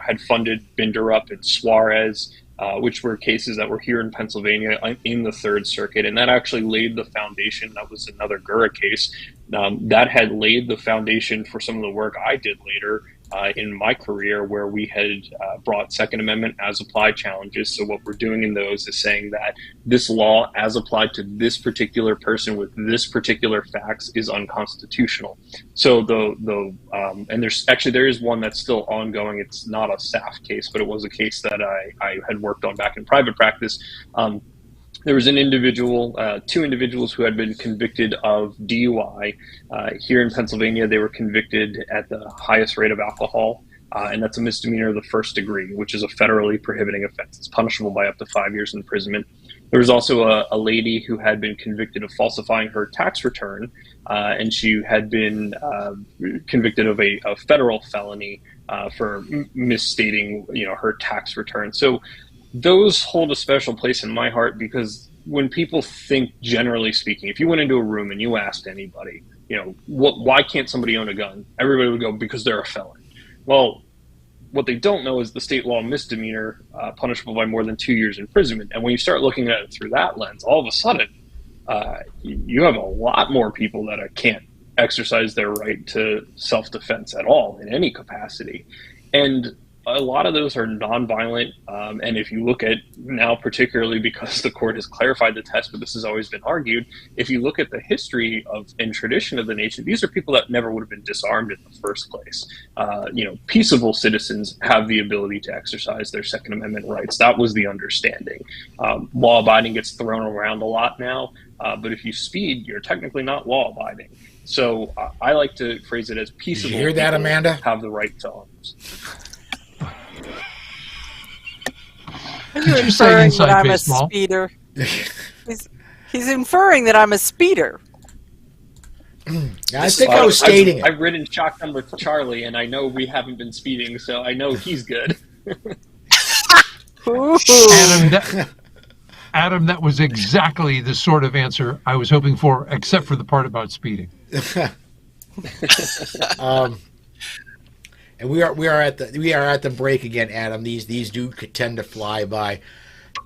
had funded Binderup and Suarez, which were cases that were here in Pennsylvania in the Third Circuit, and that actually laid the foundation. That was another Gura case that had laid the foundation for some of the work I did later in my career, where we had brought Second Amendment as applied challenges. So what we're doing in those is saying that this law, as applied to this particular person with this particular facts, is unconstitutional. So and there is one that's still ongoing. It's not a SAF case, but it was a case that I had worked on back in private practice. There was an individual, 2 individuals who had been convicted of DUI. Here in Pennsylvania, they were convicted at the highest rate of alcohol, and that's a misdemeanor of the first degree, which is a federally prohibiting offense. It's punishable by up to 5 years imprisonment. There was also a lady who had been convicted of falsifying her tax return, and she had been convicted of a federal felony for misstating, her tax return. So those hold a special place in my heart, because when people think, generally speaking, if you went into a room and you asked anybody, why can't somebody own a gun? Everybody would go, because they're a felon. Well, what they don't know is the state law misdemeanor punishable by more than 2 years imprisonment. And when you start looking at it through that lens, all of a sudden, you have a lot more people that can't exercise their right to self-defense at all in any capacity. And a lot of those are nonviolent. And if you look at now, particularly because the court has clarified the test, but this has always been argued, if you look at the history of and tradition of the nation, these are people that never would have been disarmed in the first place. Peaceable citizens have the ability to exercise their Second Amendment rights. That was the understanding. Law-abiding gets thrown around a lot now, but if you speed, you're technically not law-abiding. So I like to phrase it as peaceable. Did you hear that, Amanda? Have the right to arms. Are you inferring that I'm a speeder? He's inferring that I'm a speeder. I think I was stating it. I've ridden shotgun with Charlie, and I know we haven't been speeding, so I know he's good. Adam, that was exactly the sort of answer I was hoping for, except for the part about speeding. And we are at the break again, Adam. These do tend to fly by.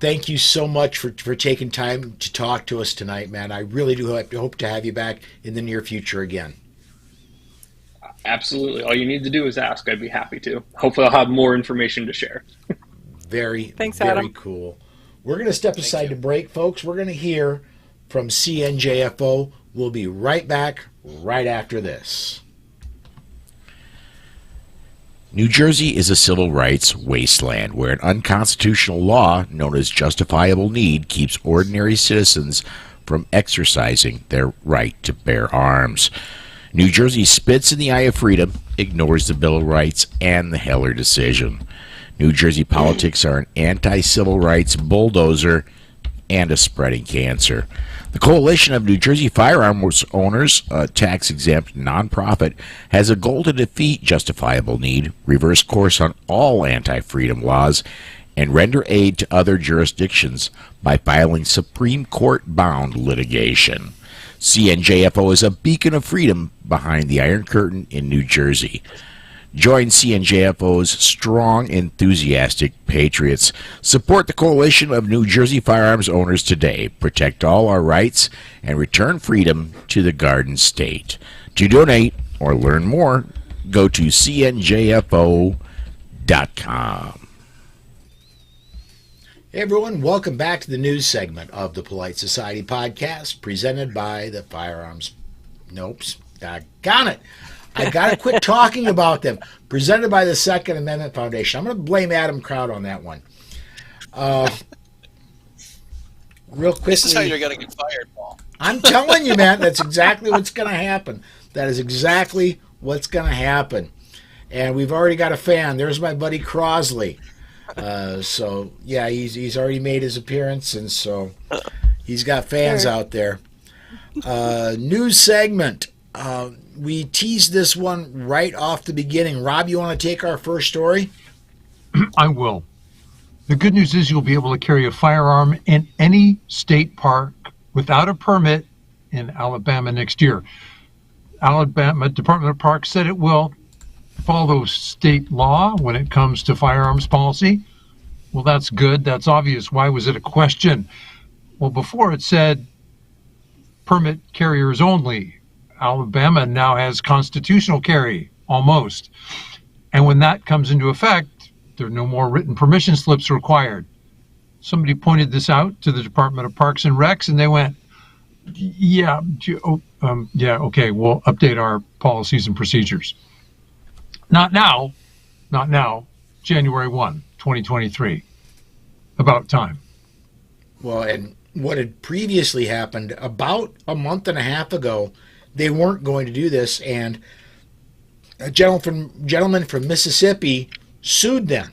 Thank you so much for taking time to talk to us tonight, man. I really do hope to have you back in the near future again. Absolutely. All you need to do is ask. I'd be happy to. Hopefully I'll have more information to share. Thanks, Adam. Very cool. We're going to step aside to break, folks. We're going to hear from CNJFO. We'll be right back right after this. New Jersey is a civil rights wasteland where an unconstitutional law known as justifiable need keeps ordinary citizens from exercising their right to bear arms. New Jersey spits in the eye of freedom, ignores the Bill of Rights and the Heller decision. New Jersey politics are an anti-civil rights bulldozer and a spreading cancer. The Coalition of New Jersey Firearms Owners, a tax-exempt nonprofit, has a goal to defeat justifiable need, reverse course on all anti-freedom laws, and render aid to other jurisdictions by filing Supreme Court-bound litigation. CNJFO is a beacon of freedom behind the Iron Curtain in New Jersey. Join CNJFO's strong, enthusiastic patriots. Support the Coalition of New Jersey Firearms Owners today. Protect all our rights and return freedom to the Garden State. To donate or learn more, go to cnjfo.com. Hey everyone, welcome back to the news segment of the Polite Society podcast, presented by the Firearms. Doggone it. I got to quit talking about them. Presented by the Second Amendment Foundation. I'm going to blame Adam Kraut on that one. Real quickly. This is how you're going to get fired, Paul. I'm telling you, man, that's exactly what's going to happen. That is exactly what's going to happen. And we've already got a fan. There's my buddy Crosley. So, yeah, he's already made his appearance, and so he's got fans out there. News segment. We teased this one right off the beginning. Rob, you want to take our first story? I will. The good news is you'll be able to carry a firearm in any state park without a permit in Alabama next year. Alabama Department of Parks said it will follow state law when it comes to firearms policy. Well, that's good. That's obvious. Why was it a question? Well, before it said permit carriers only. Alabama now has constitutional carry, almost. And when that comes into effect, there are no more written permission slips required. Somebody pointed this out to the Department of Parks and Recs, and they went, yeah, okay, we'll update our policies and procedures. Not now, January 1, 2023. About time. Well, and what had previously happened about a month and a half ago, they weren't going to do this, and a gentleman from Mississippi sued them,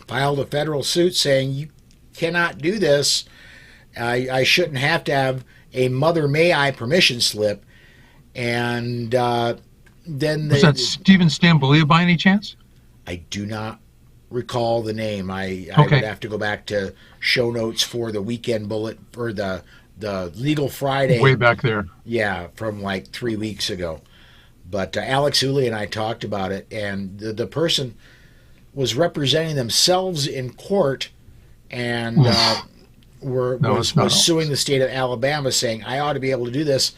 filed a federal suit saying, you cannot do this. I shouldn't have to have a Mother May I permission slip. And Was that Stephen Stambolia by any chance? I do not recall the name. I Okay. would have to go back to show notes for the weekend bullet or the Legal Friday. Way back there. Yeah, from like 3 weeks ago. But Alex Uli and I talked about it, and the person was representing themselves in court and was suing the state of Alabama, saying, I ought to be able to do this.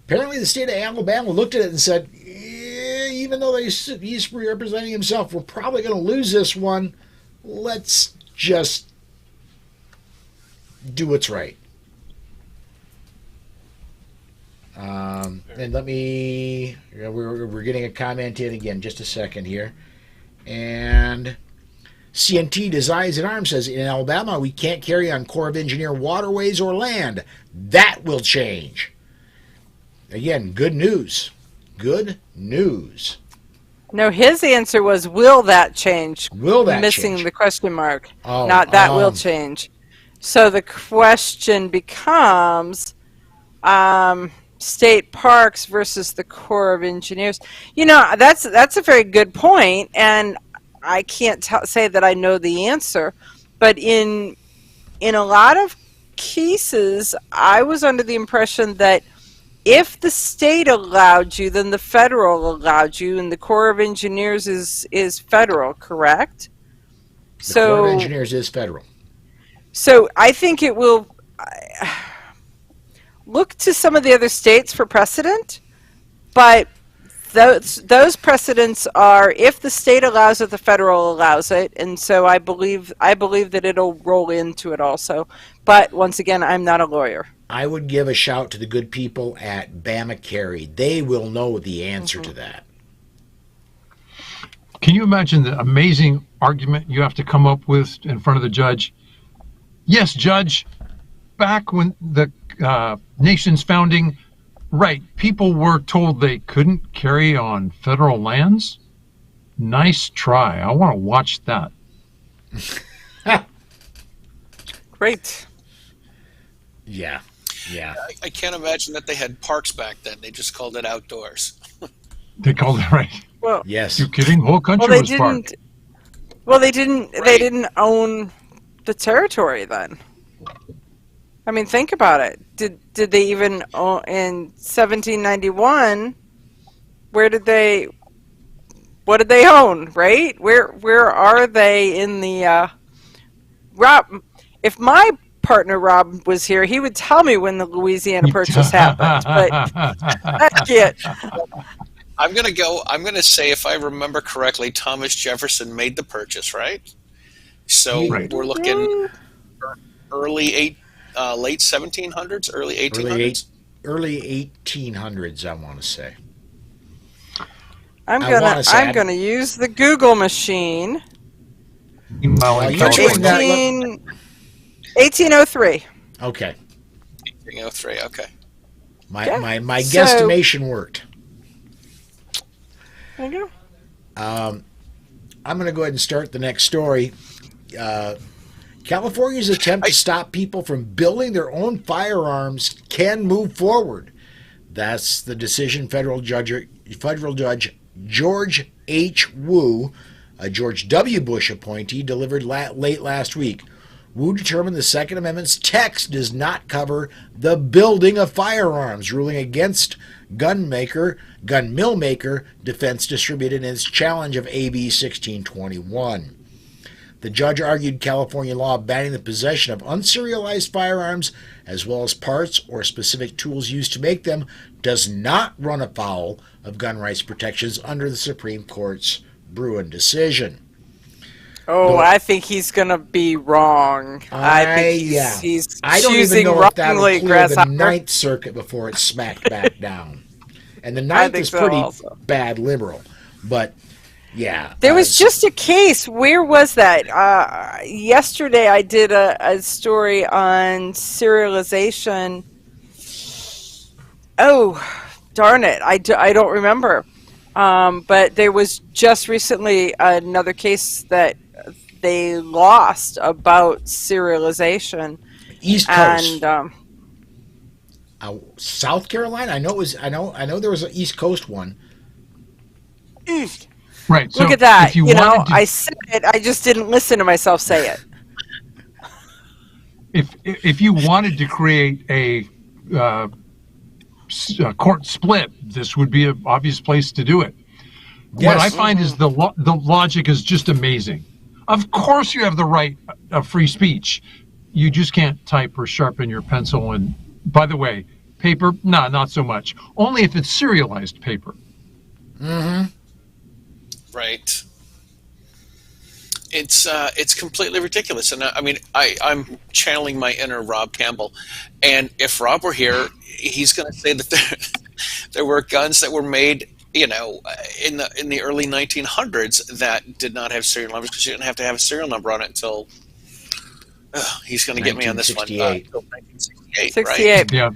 Apparently the state of Alabama looked at it and said, even though he's representing himself, we're probably going to lose this one. Let's just do what's right. And we're getting a comment in again, just a second here. And CNT Designs and Arms says, in Alabama, we can't carry on Corps of Engineer waterways or land. That will change. Again, good news. Good news. No, his answer was, will that change? Will that Missing change? the question mark. Oh, Not that will change. So the question becomes state parks versus the Corps of Engineers. You know, that's a very good point, and I can't say that I know the answer, but in a lot of cases, I was under the impression that if the state allowed you, then the federal allowed you, and the Corps of Engineers is federal, correct? The Corps of Engineers is federal. So I think it will look to some of the other states for precedent, but those precedents are if the state allows it, the federal allows it, and so I believe that it'll roll into it also. But once again, I'm not a lawyer. I would give a shout to the good people at Bama Carey. They will know the answer to that. Can you imagine the amazing argument you have to come up with in front of the judge? Yes, Judge, back when the nation's founding, right, people were told they couldn't carry on federal lands? Nice try. I want to watch that. Great. Yeah. I can't imagine that they had parks back then. They just called it outdoors. They called it, right. Well, yes. You kidding? The whole country was park. Well, they didn't. Right. They didn't own the territory then. I mean, think about it. Did they even own in 1791? What did they own? Right? Where are they in the? Rob, if my partner Rob was here, he would tell me when the Louisiana Purchase happened. But I can't. I'm gonna say, if I remember correctly, Thomas Jefferson made the purchase, right? So we're looking late 1700s, early 1800s. Early 1800s, I want to say. I'm gonna use the Google machine. 1803. Okay. 1803. Okay. My guesstimation worked. There you go. I'm going to go ahead and start the next story. California's attempt to stop people from building their own firearms can move forward. That's the decision federal judge George H. Wu, a George W. Bush appointee, delivered late last week. Wu determined the Second Amendment's text does not cover the building of firearms, ruling against gun mill maker defense distributed in its challenge of AB 1621. The judge argued California law banning the possession of unserialized firearms, as well as parts or specific tools used to make them, does not run afoul of gun rights protections under the Supreme Court's Bruin decision. Oh, I think he's going to be wrong. I think he's I don't choosing even know if that'll wrongly, clear the Grasshopper. Ninth Circuit before it's smacked back down. And the Ninth is pretty bad liberal. But, yeah. There was just a case. Where was that? Yesterday I did a story on serialization. Oh, darn it. I don't remember. But there was just recently another case that they lost about serialization. East Coast. And South Carolina. I know there was an East Coast one. Right. So Look at that. if you You know, wanted to, I said it. I just didn't listen to myself say it. if you wanted to create a court split, this would be an obvious place to do it. Yes. What I find is the logic is just amazing. Of course you have the right of free speech. You just can't type or sharpen your pencil. And by the way, paper, no, not so much. Only if it's serialized paper. Mm-hmm. Right. It's completely ridiculous, and I mean I'm channeling my inner Rob Campbell, and if Rob were here, he's going to say that there were guns that were made, you know, in the early 1900s that did not have serial numbers because you didn't have to have a serial number on it until he's going to get me on this one. 1968, 68. right? Yeah.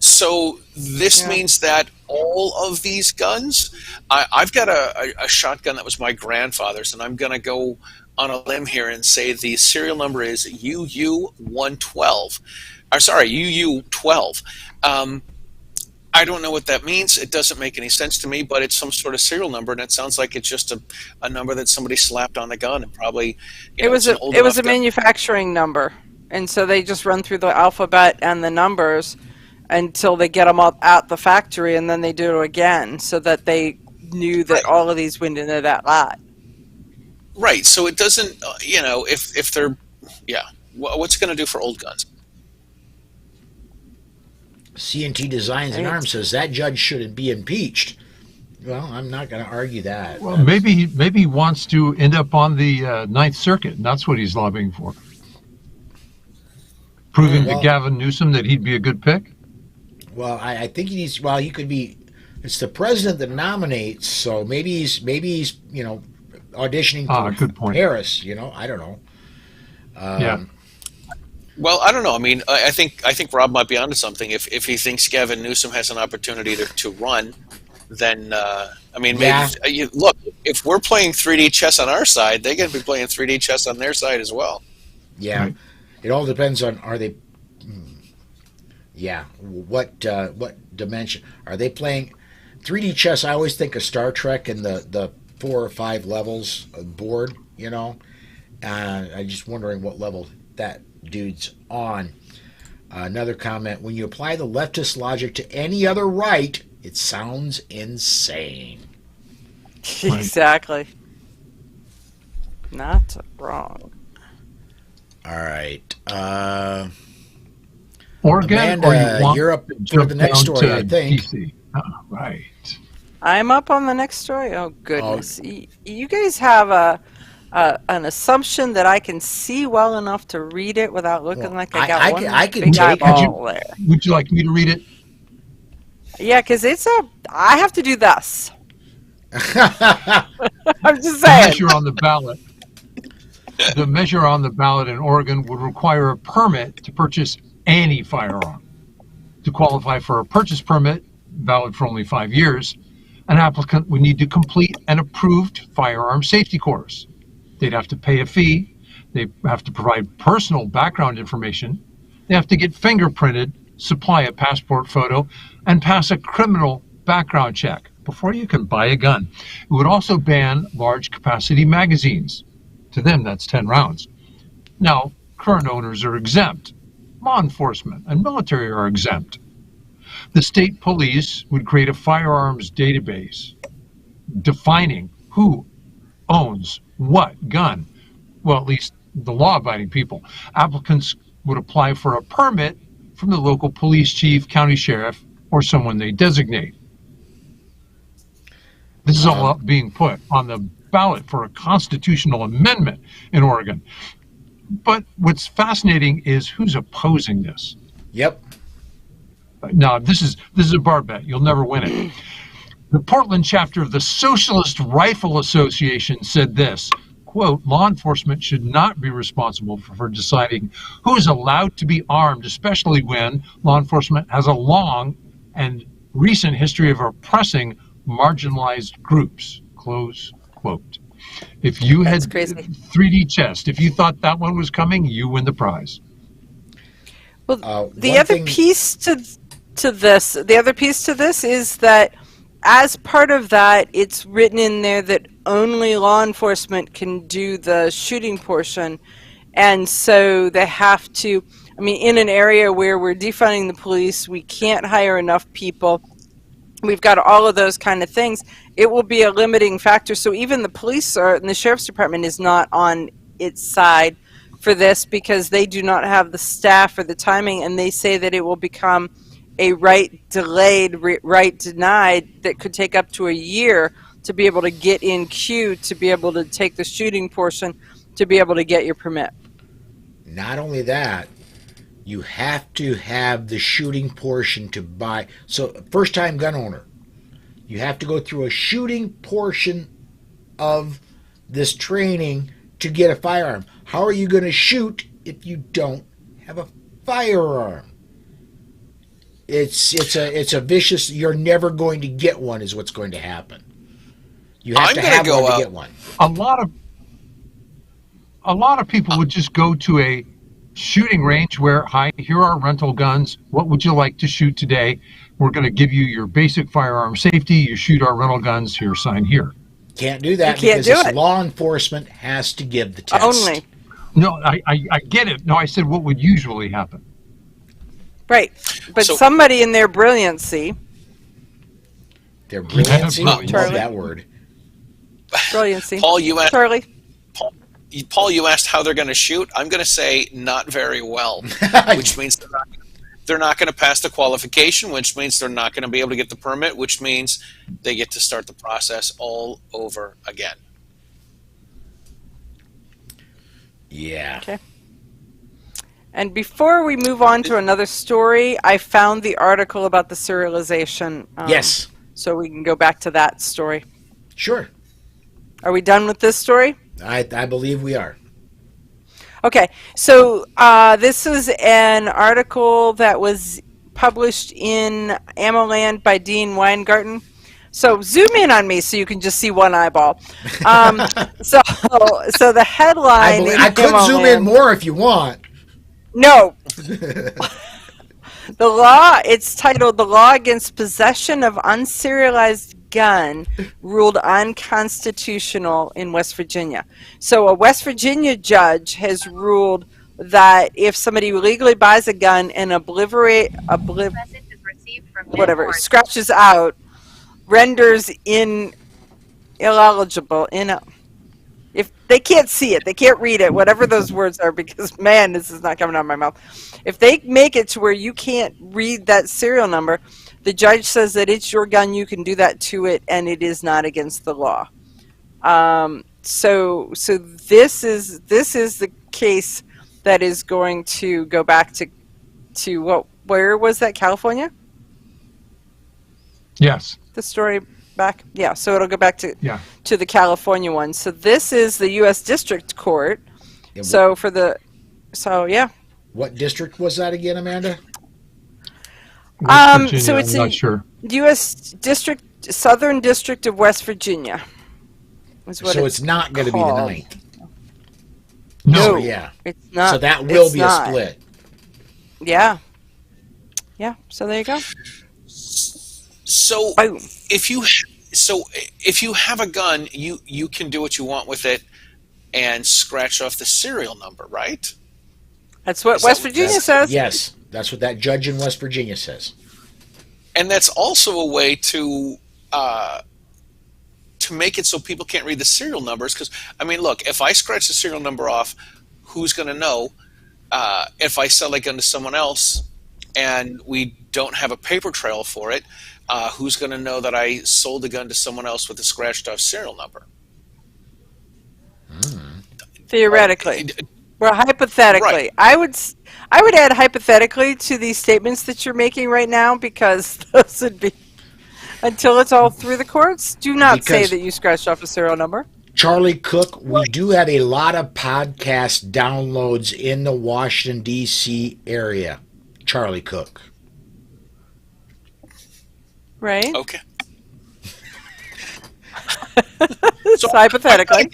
So this means that all of these guns, I've got a shotgun that was my grandfather's, and I'm going to go on a limb here and say the serial number is UU112. Or sorry, UU12. I don't know what that means. It doesn't make any sense to me, but it's some sort of serial number, and it sounds like it's just a number that somebody slapped on the gun, and probably It was a manufacturing number, and so they just run through the alphabet and the numbers until they get them up at the factory, and then they do it again so that they knew that all of these went into that lot. Right. So it doesn't, you know, if they're, what's it going to do for old guns? C&T Designs and Arms says that judge shouldn't be impeached. Well, I'm not going to argue that. Well, maybe he wants to end up on the Ninth Circuit, and that's what he's lobbying for. Proving to Gavin Newsom that he'd be a good pick? Well, I think he needs. Well, he could be. It's the president that nominates, so maybe he's you know, auditioning for good point. Harris. You know, I don't know. Yeah. Well, I don't know. I mean, I think Rob might be onto something. If he thinks Gavin Newsom has an opportunity to run, then I mean, maybe look. If we're playing 3D chess on our side, they're going to be playing 3D chess on their side as well. Yeah, right. It all depends on are they. Yeah, what dimension are they playing? 3D chess. I always think of Star Trek and the 4 or 5 levels of board. You know, I'm just wondering what level that dude's on. Another comment: when you apply the leftist logic to any other right, it sounds insane. Exactly. Not wrong. All right. Oregon, Amanda, or you want you're up to the next story, I think. DC. Right. I'm up on the next story. Oh goodness! You guys have an assumption that I can see well enough to read it without looking like I got I can big take eyeball there. Would you like me to read it? Yeah, because I have to do this. I'm just saying. The measure on the ballot in Oregon would require a permit to purchase any firearm. To qualify for a purchase permit, valid for only 5 years, an applicant would need to complete an approved firearm safety course. They'd have to pay a fee. They have to provide personal background information. They have to get fingerprinted, supply a passport photo, and pass a criminal background check before you can buy a gun. It would also ban large capacity magazines. To them, that's 10 rounds. Now, current owners are exempt. Law enforcement and military are exempt. The state police would create a firearms database defining who owns what gun. Well, at least the law-abiding people. Applicants would apply for a permit from the local police chief, county sheriff, or someone they designate. This is all being put on the ballot for a constitutional amendment in Oregon. But what's fascinating is who's opposing this. Yep. Now, this is a bar bet. You'll never win it. The Portland chapter of the Socialist Rifle Association said this, quote, law enforcement should not be responsible for deciding who is allowed to be armed, especially when law enforcement has a long and recent history of oppressing marginalized groups, close quote. If you had 3D chess, if you thought that one was coming, you win the prize. Well, the other piece to this is that as part of that, it's written in there that only law enforcement can do the shooting portion. And so they have to, I mean, in an area where we're defunding the police, we can't hire enough people. We've got all of those kind of things. It will be a limiting factor. So even the police and the sheriff's department is not on its side for this because they do not have the staff or the timing, and they say that it will become a right delayed, right denied that could take up to a year to be able to get in queue, to be able to take the shooting portion, to be able to get your permit. Not only that, you have to have the shooting portion to buy. So, first-time gun owner, you have to go through a shooting portion of this training to get a firearm. How are you going to shoot if you don't have a firearm? It's a vicious. You're never going to get one. Is what's going to happen. You have to have one to get one. A lot of people would just go to a shooting range where, hi, here are rental guns. What would you like to shoot today? We're going to give you your basic firearm safety. You shoot our rental guns. Here, sign here. Can't do that because law enforcement has to give the test. Only. No, I get it. No, I said what would usually happen. Right. But somebody in their brilliancy. Their brilliancy? Yeah, love that word. Brilliancy. Paul, you asked, Charlie. Paul, you asked how they're going to shoot. I'm going to say not very well, which means they're not going to pass the qualification, which means they're not going to be able to get the permit, which means they get to start the process all over again. Yeah. Okay. And before we move on to another story, I found the article about the serialization. Yes. So we can go back to that story. Sure. Are we done with this story? I believe we are. Okay. So this is an article that was published in AmmoLand by Dean Weingarten. So zoom in on me so you can just see one eyeball. So the headline. I could zoom in more if you want. No. The law, it's titled "The Law Against Possession of Unserialized Gun Ruled Unconstitutional in West Virginia." So a West Virginia judge has ruled that if somebody legally buys a gun and scratches out, renders ineligible, if they can't see it, they can't read it, whatever those words are, because man, this is not coming out of my mouth. If they make it to where you can't read that serial number, the judge says that it's your gun, you can do that to it, and it is not against the law. So this is the case that is going to go back to what? Where was that? California? Yes. The story back, yeah. So it'll go back to the California one. So this is the U.S. District Court. Yeah, so what district was that again, Amanda? Virginia, so it's I'm not sure. U.S. District, Southern District of West Virginia. So it's not going to be the 9th. No, so, yeah, it's not. So that will be a split. Yeah. Yeah. So there you go. So if you have a gun, you can do what you want with it and scratch off the serial number, right? That's what West Virginia says. Yes, that's what that judge in West Virginia says. And that's also a way to make it so people can't read the serial numbers. Because I mean, look, if I scratch the serial number off, who's going to know? If I sell a gun to someone else and we don't have a paper trail for it, who's going to know that I sold the gun to someone else with a scratched off serial number? Theoretically. Well, hypothetically. Right. I would add hypothetically to these statements that you're making right now, because those would be, until it's all through the courts, do not say that you scratched off a serial number. Charlie Cook, we do have a lot of podcast downloads in the Washington, D.C. area. Charlie Cook. Right? Okay. So hypothetically.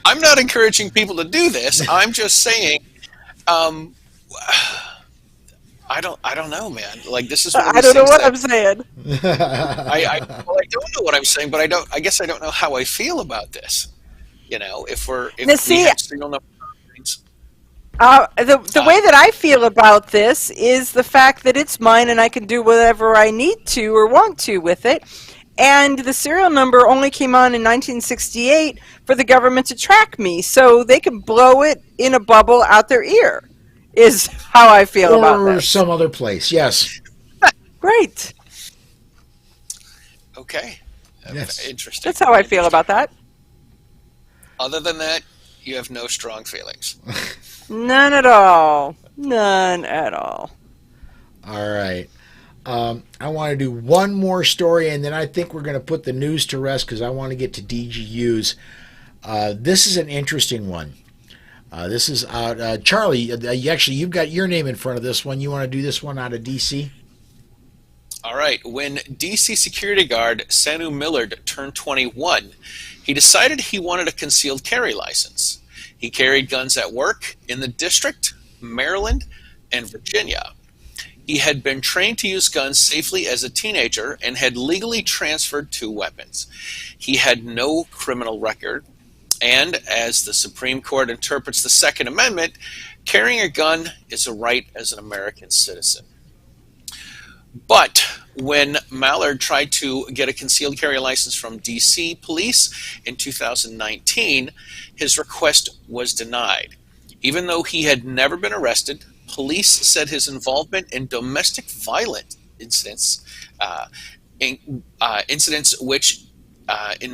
I'm not encouraging people to do this. I'm just saying, I don't know, man. Like, this is one of I these don't know things what that I'm saying. well, I don't know what I'm saying, but I guess I don't know how I feel about this. You know, if Now, we see, have serial number things, the way that I feel about this is the fact that it's mine and I can do whatever I need to or want to with it. And the serial number only came on in 1968 for the government to track me, so they can blow it in a bubble out their ear. Is how I feel about Or this. some other place. Yes. Great. okay, Yes. interesting. That's how I feel about that. Other than that, you have no strong feelings. None at all. None at all. All right. I want to do one more story, and then I think we're going to put the news to rest because I want to get to DGUs. This is an interesting one. This is out. Charlie, actually, you've got your name in front of this one. You want to do this one out of D.C.? All right. When D.C. security guard Sanu Millard turned 21, he decided he wanted a concealed carry license. He carried guns at work in the district, Maryland, and Virginia. He had been trained to use guns safely as a teenager and had legally transferred 2 weapons. He had no criminal record, and as the Supreme Court interprets the Second Amendment, carrying a gun is a right as an American citizen. But when Mallard tried to get a concealed carry license from D.C. police in 2019, his request was denied. Even though he had never been arrested, police said his involvement in domestic violence incidents, in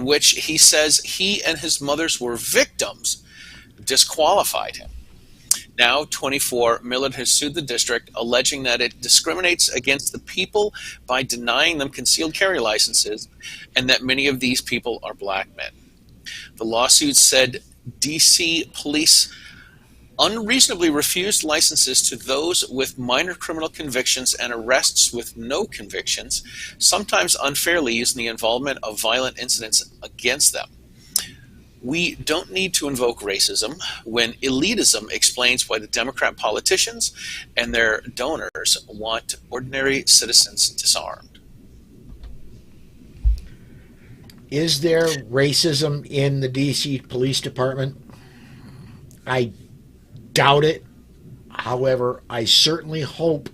which he says he and his mothers were victims, disqualified him. Now, 24, Millard has sued the district, alleging that it discriminates against the people by denying them concealed carry licenses, and that many of these people are black men. The lawsuit said D.C. police unreasonably refused licenses to those with minor criminal convictions and arrests with no convictions, sometimes unfairly using the involvement of violent incidents against them. We don't need to invoke racism when elitism explains why the Democrat politicians and their donors want ordinary citizens disarmed. Is there racism in the D.C. Police Department? I doubt it. However, I certainly hope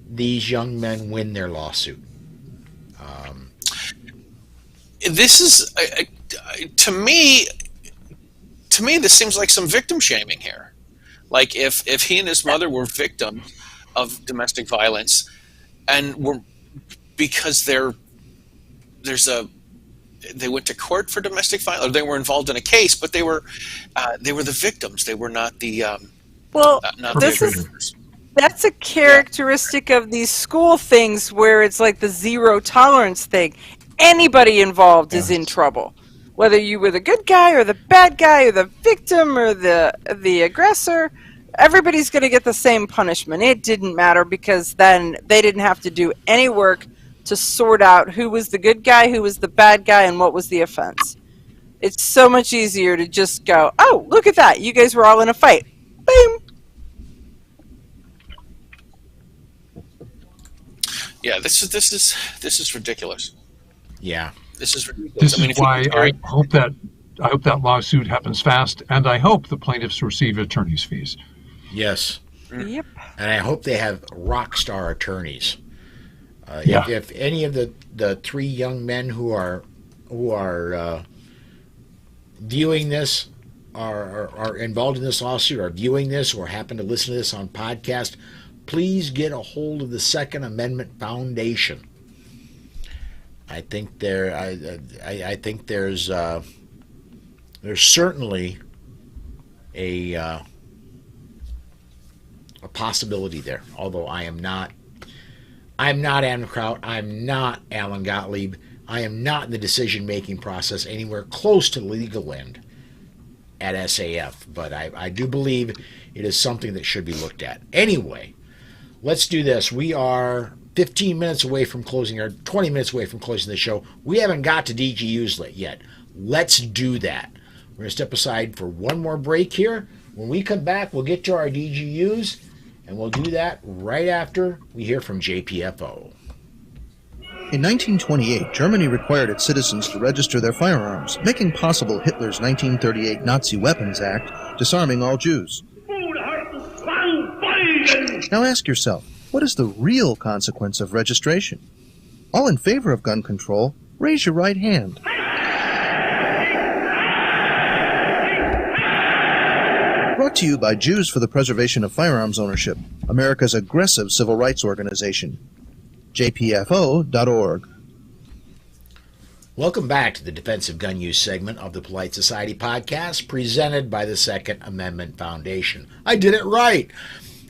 these young men win their lawsuit. This is, to me, this seems like some victim shaming here. Like if he and his mother were victims of domestic violence, and were because they went to court for domestic violence, or they were involved in a case, but they were the victims. They were not the That's a characteristic of these school things where it's like the zero tolerance thing. Anybody involved is in trouble. Whether you were the good guy or the bad guy or the victim or the aggressor, everybody's going to get the same punishment. It didn't matter because then they didn't have to do any work to sort out who was the good guy, who was the bad guy, and what was the offense. It's so much easier to just go, oh, look at that. You guys were all in a fight. Boom. Yeah, this is ridiculous. Yeah, this is ridiculous. This is why I hope that lawsuit happens fast, and I hope the plaintiffs receive attorney's fees. Yes. Yep. And I hope they have rock star attorneys. Yeah. If any of the 3 young men who are viewing this are involved in this lawsuit, are viewing this, or happen to listen to this on podcast, please get a hold of the Second Amendment Foundation. I think I think there's certainly a possibility there. Although I'm not Adam Kraut. I'm not Alan Gottlieb. I am not in the decision-making process anywhere close to the legal end at SAF. But I do believe it is something that should be looked at. Anyway, let's do this. We are 15 minutes away from closing, or 20 minutes away from closing the show. We haven't got to DGUs yet. Let's do that. We're going to step aside for one more break here. When we come back, we'll get to our DGUs, And we'll do that right after we hear from JPFO. In 1928, Germany required its citizens to register their firearms, making possible Hitler's 1938 Nazi Weapons Act, disarming all Jews. Now ask yourself, what is the real consequence of registration? All in favor of gun control, raise your right hand. Brought to you by Jews for the Preservation of Firearms Ownership, America's aggressive civil rights organization. jpfo.org. Welcome back to the Defensive Gun Use segment of the Polite Society podcast, presented by the Second Amendment Foundation. I did it right.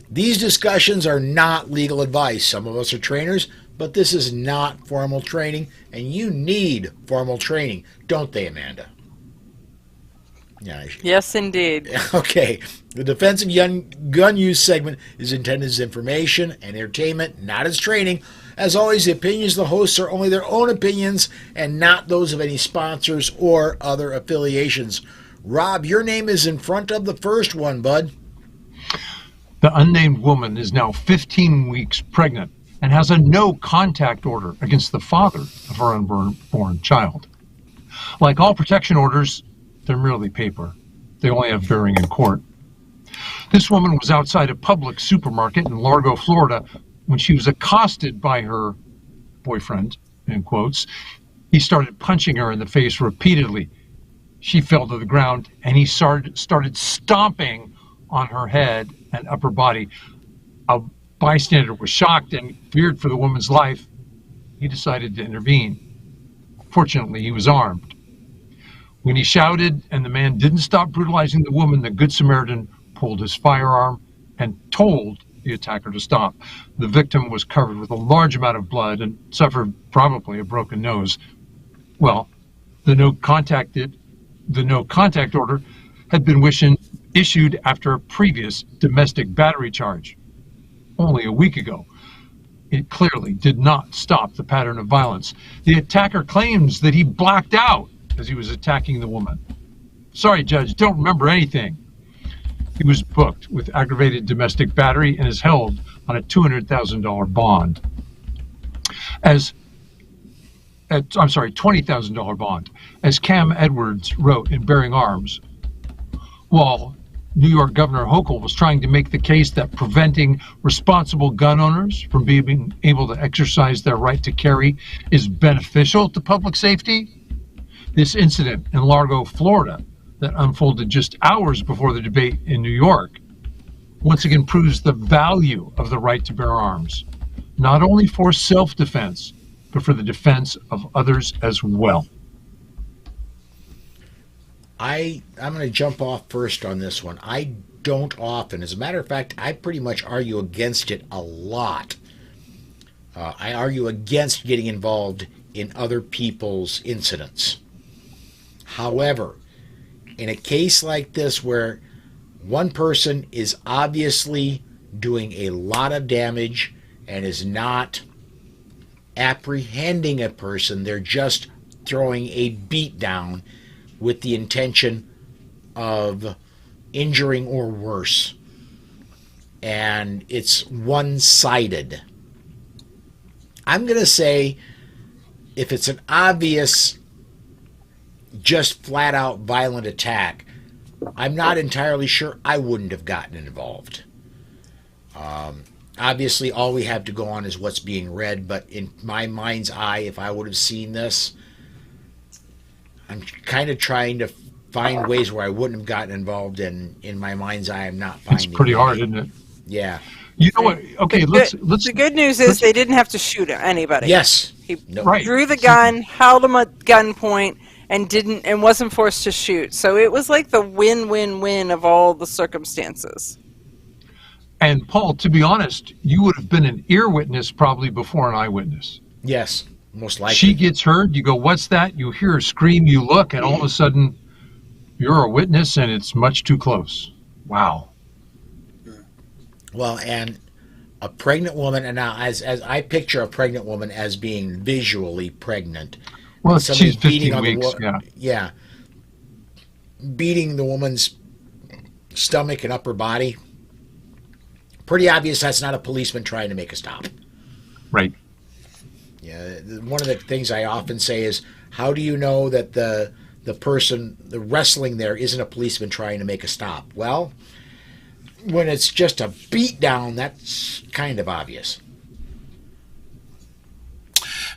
These discussions are not legal advice. Some of us are trainers, but this is not formal training, and you need formal training, don't they, Amanda? Yeah. Yes, indeed. Okay. The Defensive Gun Use segment is intended as information and entertainment, not as training. As always, the opinions of the hosts are only their own opinions and not those of any sponsors or other affiliations. Rob, your name is in front of the first one, bud. The unnamed woman is now 15 weeks pregnant and has a no-contact order against the father of her unborn child. Like all protection orders, they're merely paper. They only have bearing in court. This woman was outside a public supermarket in Largo, Florida, when she was accosted by her boyfriend, in quotes. He started punching her in the face repeatedly. She fell to the ground, and he started stomping on her head and upper body. A bystander was shocked and feared for the woman's life. He decided to intervene. Fortunately, he was armed. When he shouted and the man didn't stop brutalizing the woman, the Good Samaritan pulled his firearm and told the attacker to stop. The victim was covered with a large amount of blood and suffered probably a broken nose. Well, the no contact order had been issued after a previous domestic battery charge only a week ago. It clearly did not stop the pattern of violence. The attacker claims that he blacked out as he was attacking the woman. Sorry, Judge, don't remember anything. He was booked with aggravated domestic battery and is held on a $200,000 bond. $20,000 bond. As Cam Edwards wrote in Bearing Arms, while New York Governor Hochul was trying to make the case that preventing responsible gun owners from being able to exercise their right to carry is beneficial to public safety, this incident in Largo, Florida, that unfolded just hours before the debate in New York, once again proves the value of the right to bear arms, not only for self-defense, but for the defense of others as well. I'm going to jump off first on this one. I don't often. As a matter of fact, I pretty much argue against it a lot. I argue against getting involved in other people's incidents. However, in a case like this where one person is obviously doing a lot of damage and is not apprehending a person, they're just throwing a beat down with the intention of injuring or worse. And it's one-sided. I'm going to say if it's an obvious, just flat-out violent attack, I'm not entirely sure I wouldn't have gotten involved. Obviously, all we have to go on is what's being read, but in my mind's eye, if I would have seen this, I'm kind of trying to find ways where I wouldn't have gotten involved, and in my mind's eye, I'm not finding. It's pretty hard, isn't it? Yeah. You know what? Okay, let's. The good news is they didn't have to shoot anybody. Yes. He drew the gun, held him at gunpoint, and wasn't forced to shoot. So it was like the win-win-win of all the circumstances. And Paul, to be honest, you would have been an ear witness probably before an eyewitness. Yes, most likely. She gets hurt, you go, what's that? You hear her scream, you look, and all of a sudden, you're a witness, and it's much too close. Wow. Well, and a pregnant woman, and now as I picture a pregnant woman as being visually pregnant. Well, she's 15 weeks, yeah. Beating the woman's stomach and upper body pretty obvious that's not a policeman trying to make a stop. Right. Yeah, one of the things I often say is, how do you know that the person, the wrestling there, isn't a policeman trying to make a stop? Well, when it's just a beat down, that's kind of obvious.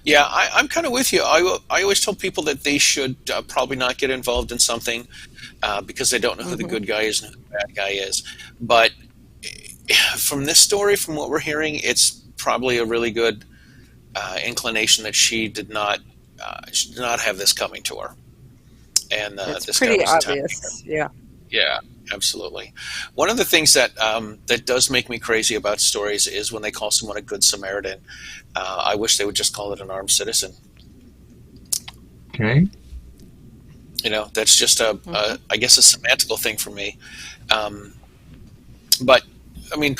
Yeah, I'm kind of with you. I always tell people that they should probably not get involved in something because they don't know who the good guy is and who the bad guy is. But from this story, from what we're hearing, it's probably a really good inclination that she did not have this coming to her. And It's this pretty guy was attacking obvious. her. Yeah. Yeah, absolutely. One of the things that that does make me crazy about stories is when they call someone a good Samaritan. I wish they would just call it an armed citizen. Okay. You know, that's just I guess a semantical thing for me. But I mean,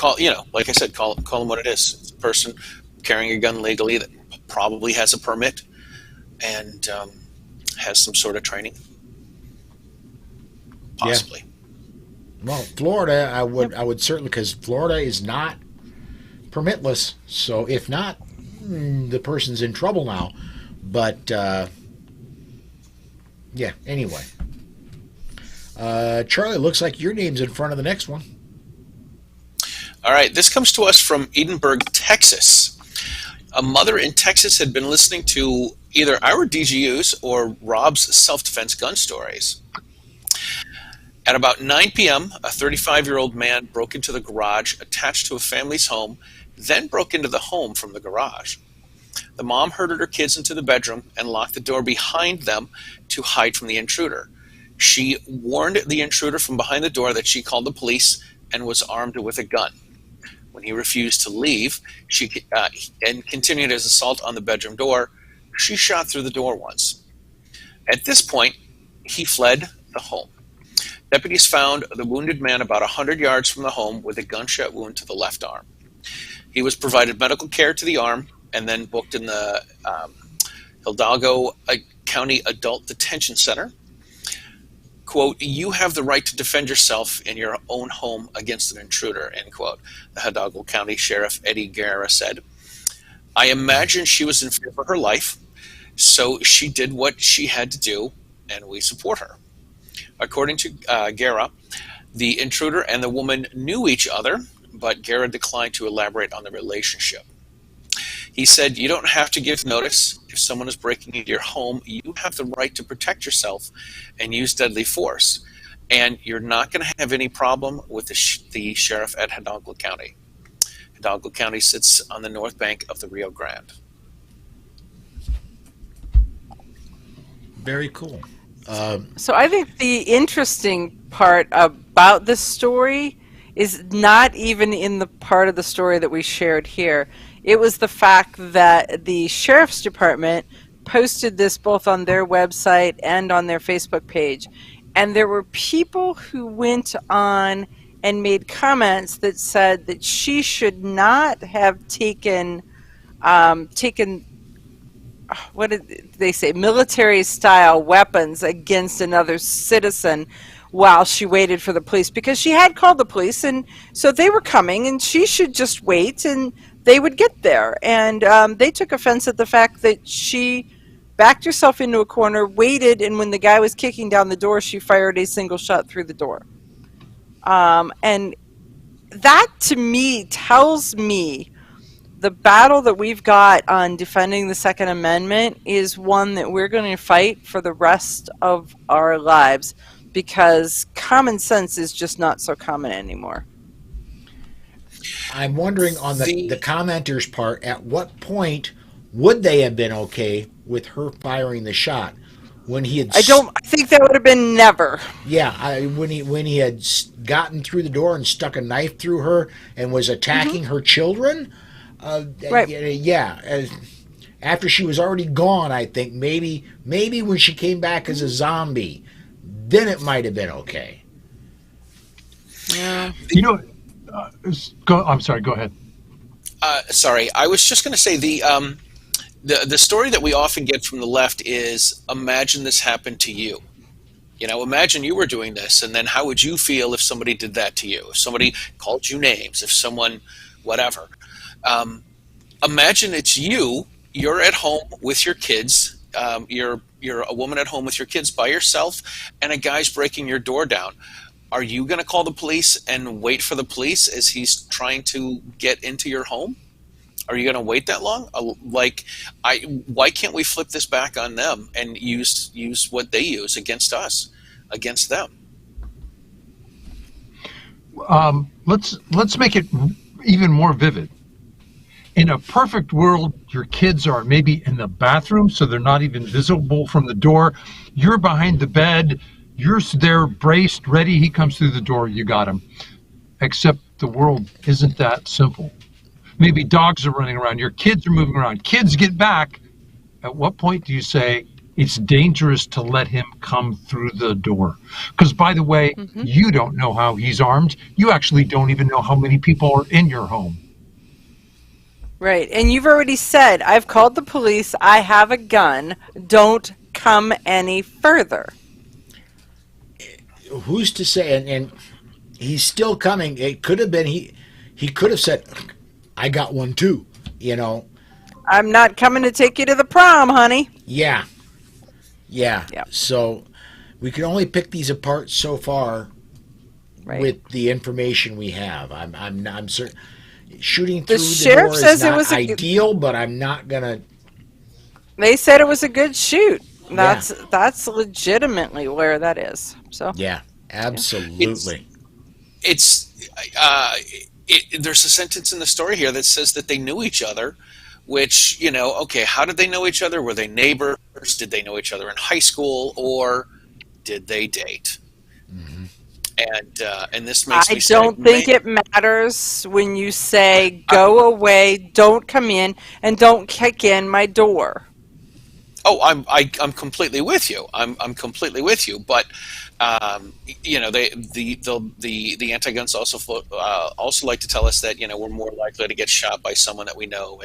like I said, call them what it is. It's a person carrying a gun legally that probably has a permit and has some sort of training. Possibly. Yeah. Well, Florida, I would certainly, because Florida is not permitless. So if not, the person's in trouble now. But yeah. Anyway, Charlie, looks like your name's in front of the next one. All right. This comes to us from Edinburgh, Texas. A mother in Texas had been listening to either our DGUs or Rob's self-defense gun stories. At about 9 p.m., a 35-year-old man broke into the garage attached to a family's home, then broke into the home from the garage. The mom herded her kids into the bedroom and locked the door behind them to hide from the intruder. She warned the intruder from behind the door that she called the police and was armed with a gun. When he refused to leave and continued his assault on the bedroom door, she shot through the door once. At this point, he fled the home. Deputies found the wounded man about 100 yards from the home with a gunshot wound to the left arm. He was provided medical care to the arm and then booked in the Hidalgo County Adult Detention Center. Quote, "You have the right to defend yourself in your own home against an intruder," end quote. The Hidalgo County Sheriff Eddie Guerra said. "I imagine she was in fear for her life, so she did what she had to do, and we support her." According to Guerra, the intruder and the woman knew each other, but Guerra declined to elaborate on the relationship. He said, "You don't have to give notice. If someone is breaking into your home, you have the right to protect yourself and use deadly force. And you're not going to have any problem with the sheriff at Hidalgo County." Hidalgo County sits on the north bank of the Rio Grande. Very cool. So I think the interesting part about this story is not even in the part of the story that we shared here. It was the fact that the sheriff's department posted this both on their website and on their Facebook page. And there were people who went on and made comments that said that she should not have taken what did they say, military-style weapons against another citizen while she waited for the police, because she had called the police, and so they were coming, and she should just wait, and they would get there. And they took offense at the fact that she backed herself into a corner, waited, and when the guy was kicking down the door, she fired a single shot through the door. And that, to me, tells me the battle that we've got on defending the Second Amendment is one that we're going to fight for the rest of our lives, because common sense is just not so common anymore. I'm wondering on the commenter's part, at what point would they have been okay with her firing the shot? When he had, I think that would have been never. Yeah, when he had gotten through the door and stuck a knife through her and was attacking her children. Right. Yeah. After she was already gone, I think maybe when she came back as a zombie, then it might have been okay. Yeah. You know, I'm sorry. Go ahead. Sorry, I was just going to say the story that we often get from the left is, imagine this happened to you. Imagine you were doing this, and then how would you feel if somebody did that to you? If somebody called you names, if someone, whatever. Imagine it's you're at home with your kids, you're a woman at home with your kids by yourself, and a guy's breaking your door down. Are you going to call the police and wait for the police as he's trying to get into your home? Are you going to wait that long? Why can't we flip this back on them and use what they use against us, against them? Let's make it even more vivid. In a perfect world, your kids are maybe in the bathroom, so they're not even visible from the door. You're behind the bed. You're there, braced, ready. He comes through the door. You got him. Except the world isn't that simple. Maybe dogs are running around. Your kids are moving around. Kids get back. At what point do you say it's dangerous to let him come through the door? Because, by the way, you don't know how he's armed. You actually don't even know how many people are in your home. Right. And you've already said, I've called the police. I have a gun. Don't come any further. Who's to say? And he's still coming. It could have been he could have said, I got one too, I'm not coming to take you to the prom, honey. Yeah. So we can only pick these apart so far with the information we have. I'm certain shooting through the door is not ideal, but I'm not gonna. They said it was a good shoot. That's legitimately where that is. So yeah, absolutely. There's a sentence in the story here that says that they knew each other, which, okay, how did they know each other? Were they neighbors? Did they know each other in high school, or did they date? Mm-hmm. And this makes me say, I don't think it matters when you say, go away, don't come in, and don't kick in my door. Oh, I'm completely with you. I'm completely with you. But the anti-guns also like to tell us that we're more likely to get shot by someone that we know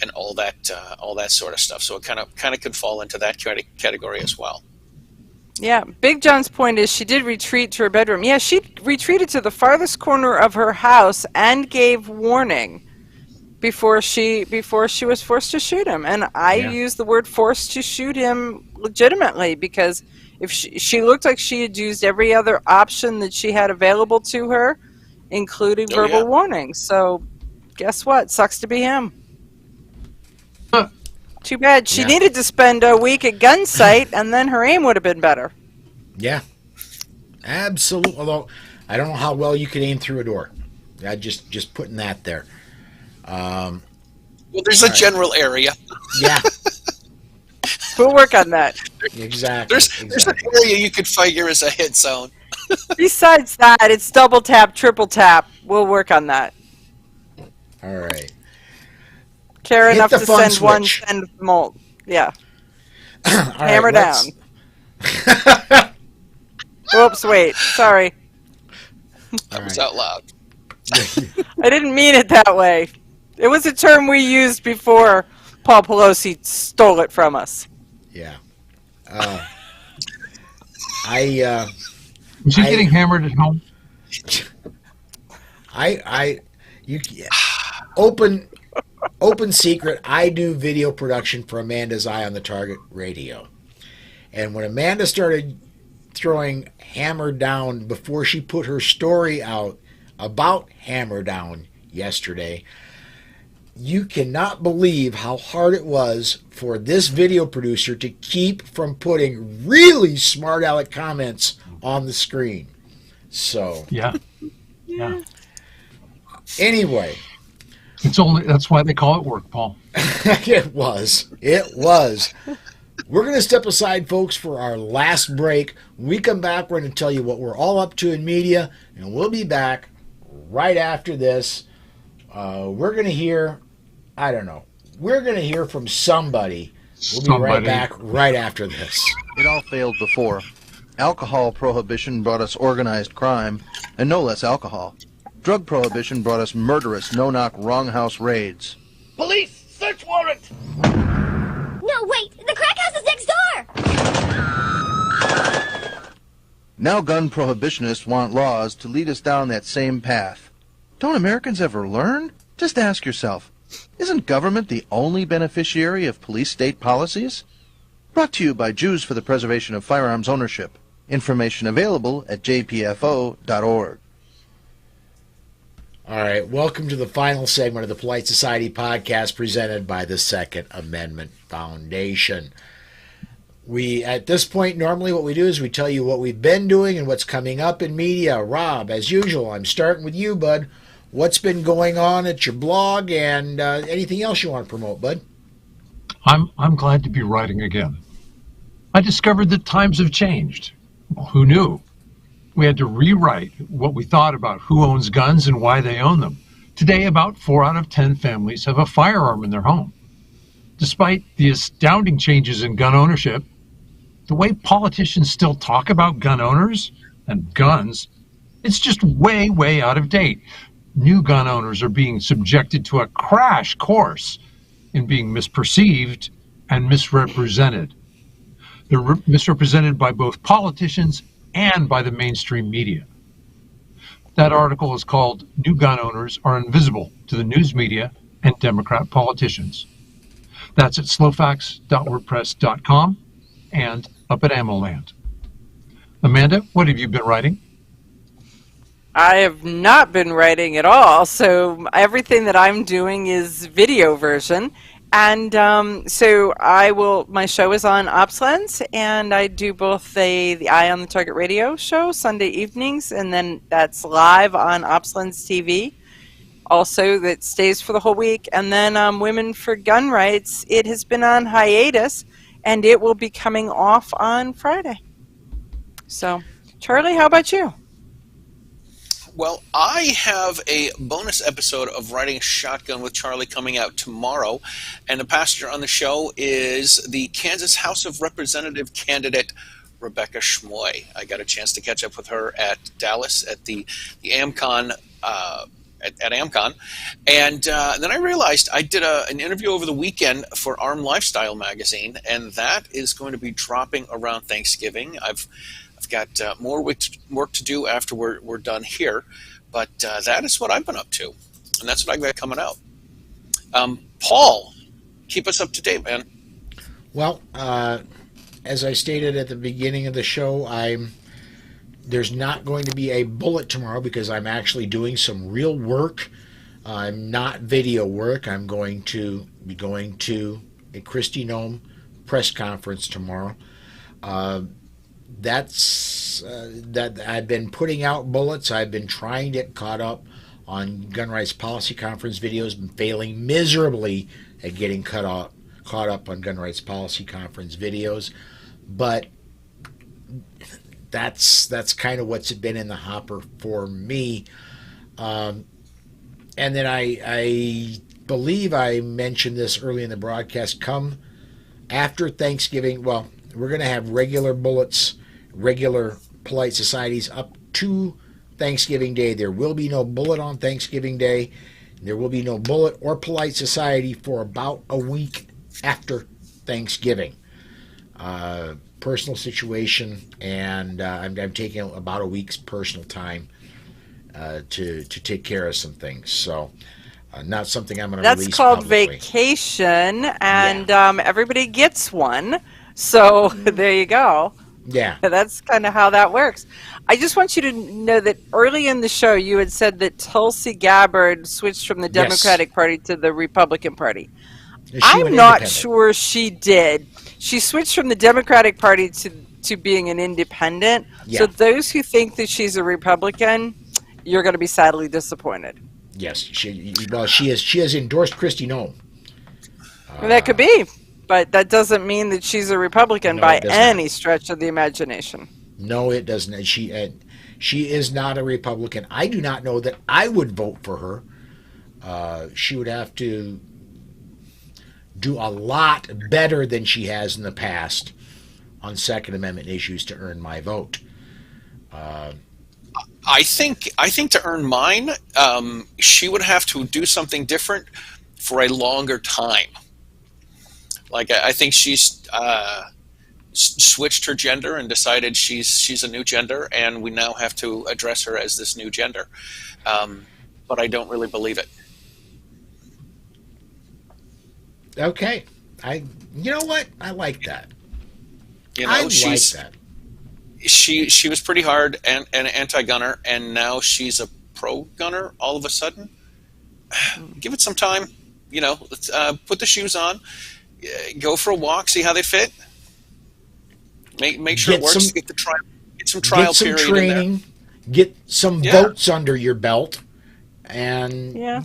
and all that sort of stuff. So it kind of could fall into that category as well. Yeah, Big John's point is she did retreat to her bedroom. Yeah, she retreated to the farthest corner of her house and gave warning before she was forced to shoot him. And I use the word forced to shoot him legitimately, because if she looked like she had used every other option that she had available to her, including verbal warnings. So guess what? Sucks to be him. Too bad. She needed to spend a week at gun sight, and then her aim would have been better. Yeah, absolutely. Although I don't know how well you can aim through a door. I just putting that there. Well, there's a general area. Yeah. We'll work on that. Exactly. There's an area you could figure as a hit zone. Besides that, it's double tap, triple tap. We'll work on that. All right. Care enough to send one, send molt. Yeah. Hammer down. Whoops, wait. Sorry. That was out loud. I didn't mean it that way. It was a term we used before Paul Pelosi stole it from us. Yeah. Was he getting hammered at home? Open secret, I do video production for Amanda's Eye on the Target Radio. And when Amanda started throwing Hammer Down before she put her story out about Hammer Down yesterday, you cannot believe how hard it was for this video producer to keep from putting really smart aleck comments on the screen. So yeah. Anyway, that's why they call it work, Paul. It was. We're going to step aside, folks, for our last break. When we come back, we're going to tell you what we're all up to in media, and we'll be back right after this. We're going to hear, we're going to hear from somebody. We'll be right back right after this. It all failed before. Alcohol prohibition brought us organized crime, and no less alcohol. Drug prohibition brought us murderous, no-knock, wrong house raids. Police! Search warrant! No, wait! The crack house is next door! Now gun prohibitionists want laws to lead us down that same path. Don't Americans ever learn? Just ask yourself, isn't government the only beneficiary of police-state policies? Brought to you by Jews for the Preservation of Firearms Ownership. Information available at jpfo.org. All right, welcome to the final segment of the Polite Society podcast presented by the Second Amendment Foundation. At this point, normally what we do is we tell you what we've been doing and what's coming up in media. Rob, as usual, I'm starting with you, bud. What's been going on at your blog and anything else you want to promote, bud? I'm glad to be writing again. I discovered that times have changed. Well, who knew? We had to rewrite what we thought about who owns guns and why they own them. Today, about 4 out of 10 families have a firearm in their home. Despite the astounding changes in gun ownership, the way politicians still talk about gun owners and guns, it's just way, way out of date. New gun owners are being subjected to a crash course in being misperceived and misrepresented. They're misrepresented by both politicians and by the mainstream media. That article is called "New Gun Owners Are Invisible to the News Media and Democrat Politicians." That's at slowfacts.wordpress.com and up at AmmoLand. Amanda, what have you been writing? I have not been writing at all, so everything that I'm doing is video version. And so my show is on OpsLens, and I do both the Eye on the Target radio show Sunday evenings, and then that's live on OpsLens TV. Also, that stays for the whole week. And then Women for Gun Rights, it has been on hiatus, and it will be coming off on Friday. So, Charlie, how about you? Well, I have a bonus episode of Riding Shotgun with Charlie coming out tomorrow, and the passenger on the show is the Kansas House of Representative candidate Rebecca Schmoy. I got a chance to catch up with her at Dallas at the AmCon at AmCon, and then I realized I did an interview over the weekend for Armed Lifestyle magazine, and that is going to be dropping around Thanksgiving. I've got more work to do after we're done here, but that is what I've been up to, and that's what I've got coming out. Paul, keep us up to date, man. Well, as I stated at the beginning of the show, there's not going to be a bullet tomorrow because I'm actually doing some real work. I'm not video work. I'm going to be going to a Christie Nome press conference tomorrow. That I've been putting out bullets. I've been trying to get caught up on gun rights policy conference videos, been failing miserably at getting caught up on gun rights policy conference videos, but that's kind of what's been in the hopper for me. And then I believe I mentioned this early in the broadcast. Come after Thanksgiving, well, we're going to have regular bullets, regular Polite Societies up to Thanksgiving Day. There will be no bullet on Thanksgiving Day. There will be no bullet or Polite Society for about a week after Thanksgiving. Personal situation, and I'm taking about a week's personal time to take care of some things. So not something I'm going to release That's called publicly. Vacation, and everybody gets one. So there you go. Yeah. That's kind of how that works. I just want you to know that early in the show you had said that Tulsi Gabbard switched from the Democratic Party to the Republican Party. I'm not sure she did. She switched from the Democratic Party to being an independent. Yeah. So those who think that she's a Republican, you're going to be sadly disappointed. Yes, she has endorsed Christie Nome. That could be, but that doesn't mean that she's a Republican by any stretch of the imagination. No, it doesn't. She is not a Republican. I do not know that I would vote for her. She would have to do a lot better than she has in the past on Second Amendment issues to earn my vote. I think to earn mine, she would have to do something different for a longer time. Like I think she's switched her gender and decided she's a new gender, and we now have to address her as this new gender. But I don't really believe it. Okay, you know what? I like that. You know, I like that. She was pretty hard and an anti-gunner, and now she's a pro-gunner all of a sudden. Give it some time. You know, let's, put the shoes on, go for a walk, see how they fit. Make sure it works. Get some trial period training, in there. Get some votes under your belt, and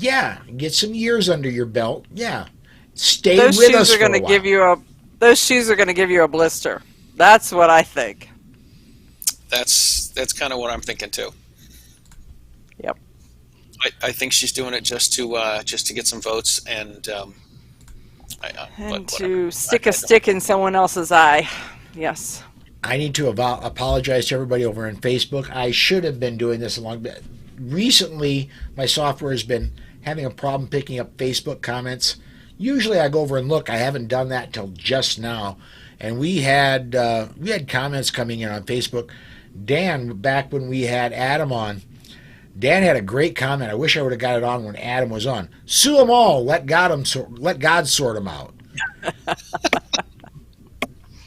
get some years under your belt. Yeah, stay those with shoes us are going to give you those shoes are going to give you a blister. That's what I think. That's kind of what I'm thinking too. Yep. I think she's doing it just to get some votes and to stick a stick in someone else's eye. Yes. I need to apologize to everybody over on Facebook. I should have been doing this recently. My software has been having a problem picking up Facebook comments. Usually I go over and look. I haven't done that till just now. And we had comments coming in on Facebook. Dan, back when we had Adam on, Dan had a great comment. I wish I would have got it on when Adam was on. Sue them all. Let God sort them out.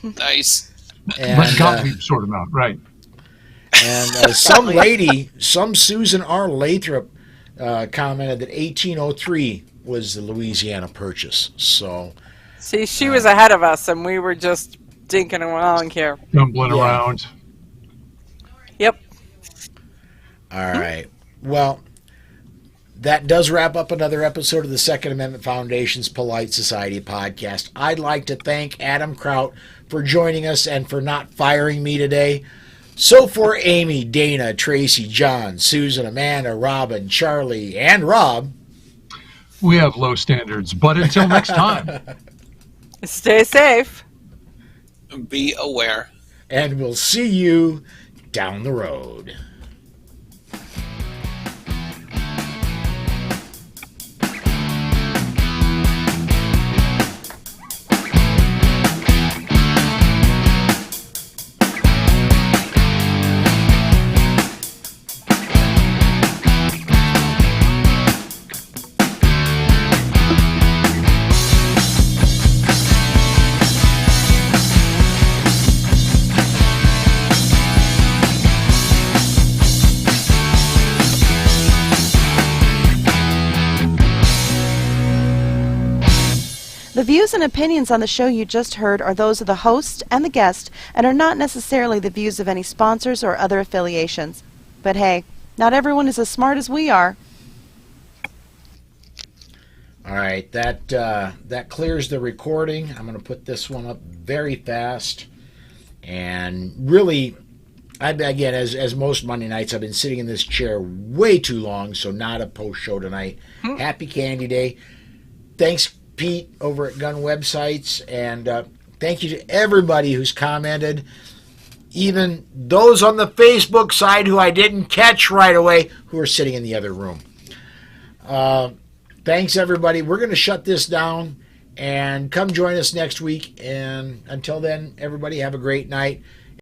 Nice. And, let God sort them out, right? And some lady, some Susan R. Lathrop, commented that 1803 was the Louisiana Purchase. So, see, she was ahead of us, and we were just dinking along here, stumbling around. Yep. All right. Well, that does wrap up another episode of the Second Amendment Foundation's Polite Society podcast. I'd like to thank Adam Kraut for joining us and for not firing me today. So for Amy, Dana, Tracy, John, Susan, Amanda, Robin, Charlie, and Rob, we have low standards, but until next time, stay safe. Be aware. And we'll see you down the road. The views and opinions on the show you just heard are those of the host and the guest and are not necessarily the views of any sponsors or other affiliations. But hey, not everyone is as smart as we are. All right, that clears the recording. I'm going to put this one up very fast. And really, again, as most Monday nights, I've been sitting in this chair way too long, so not a post-show tonight. Happy Candy Day. Thanks, Pete, over at Gun Websites, and thank you to everybody who's commented, even those on the Facebook side who I didn't catch right away, who are sitting in the other room. Thanks, everybody. We're going to shut this down, and come join us next week, and until then, everybody have a great night.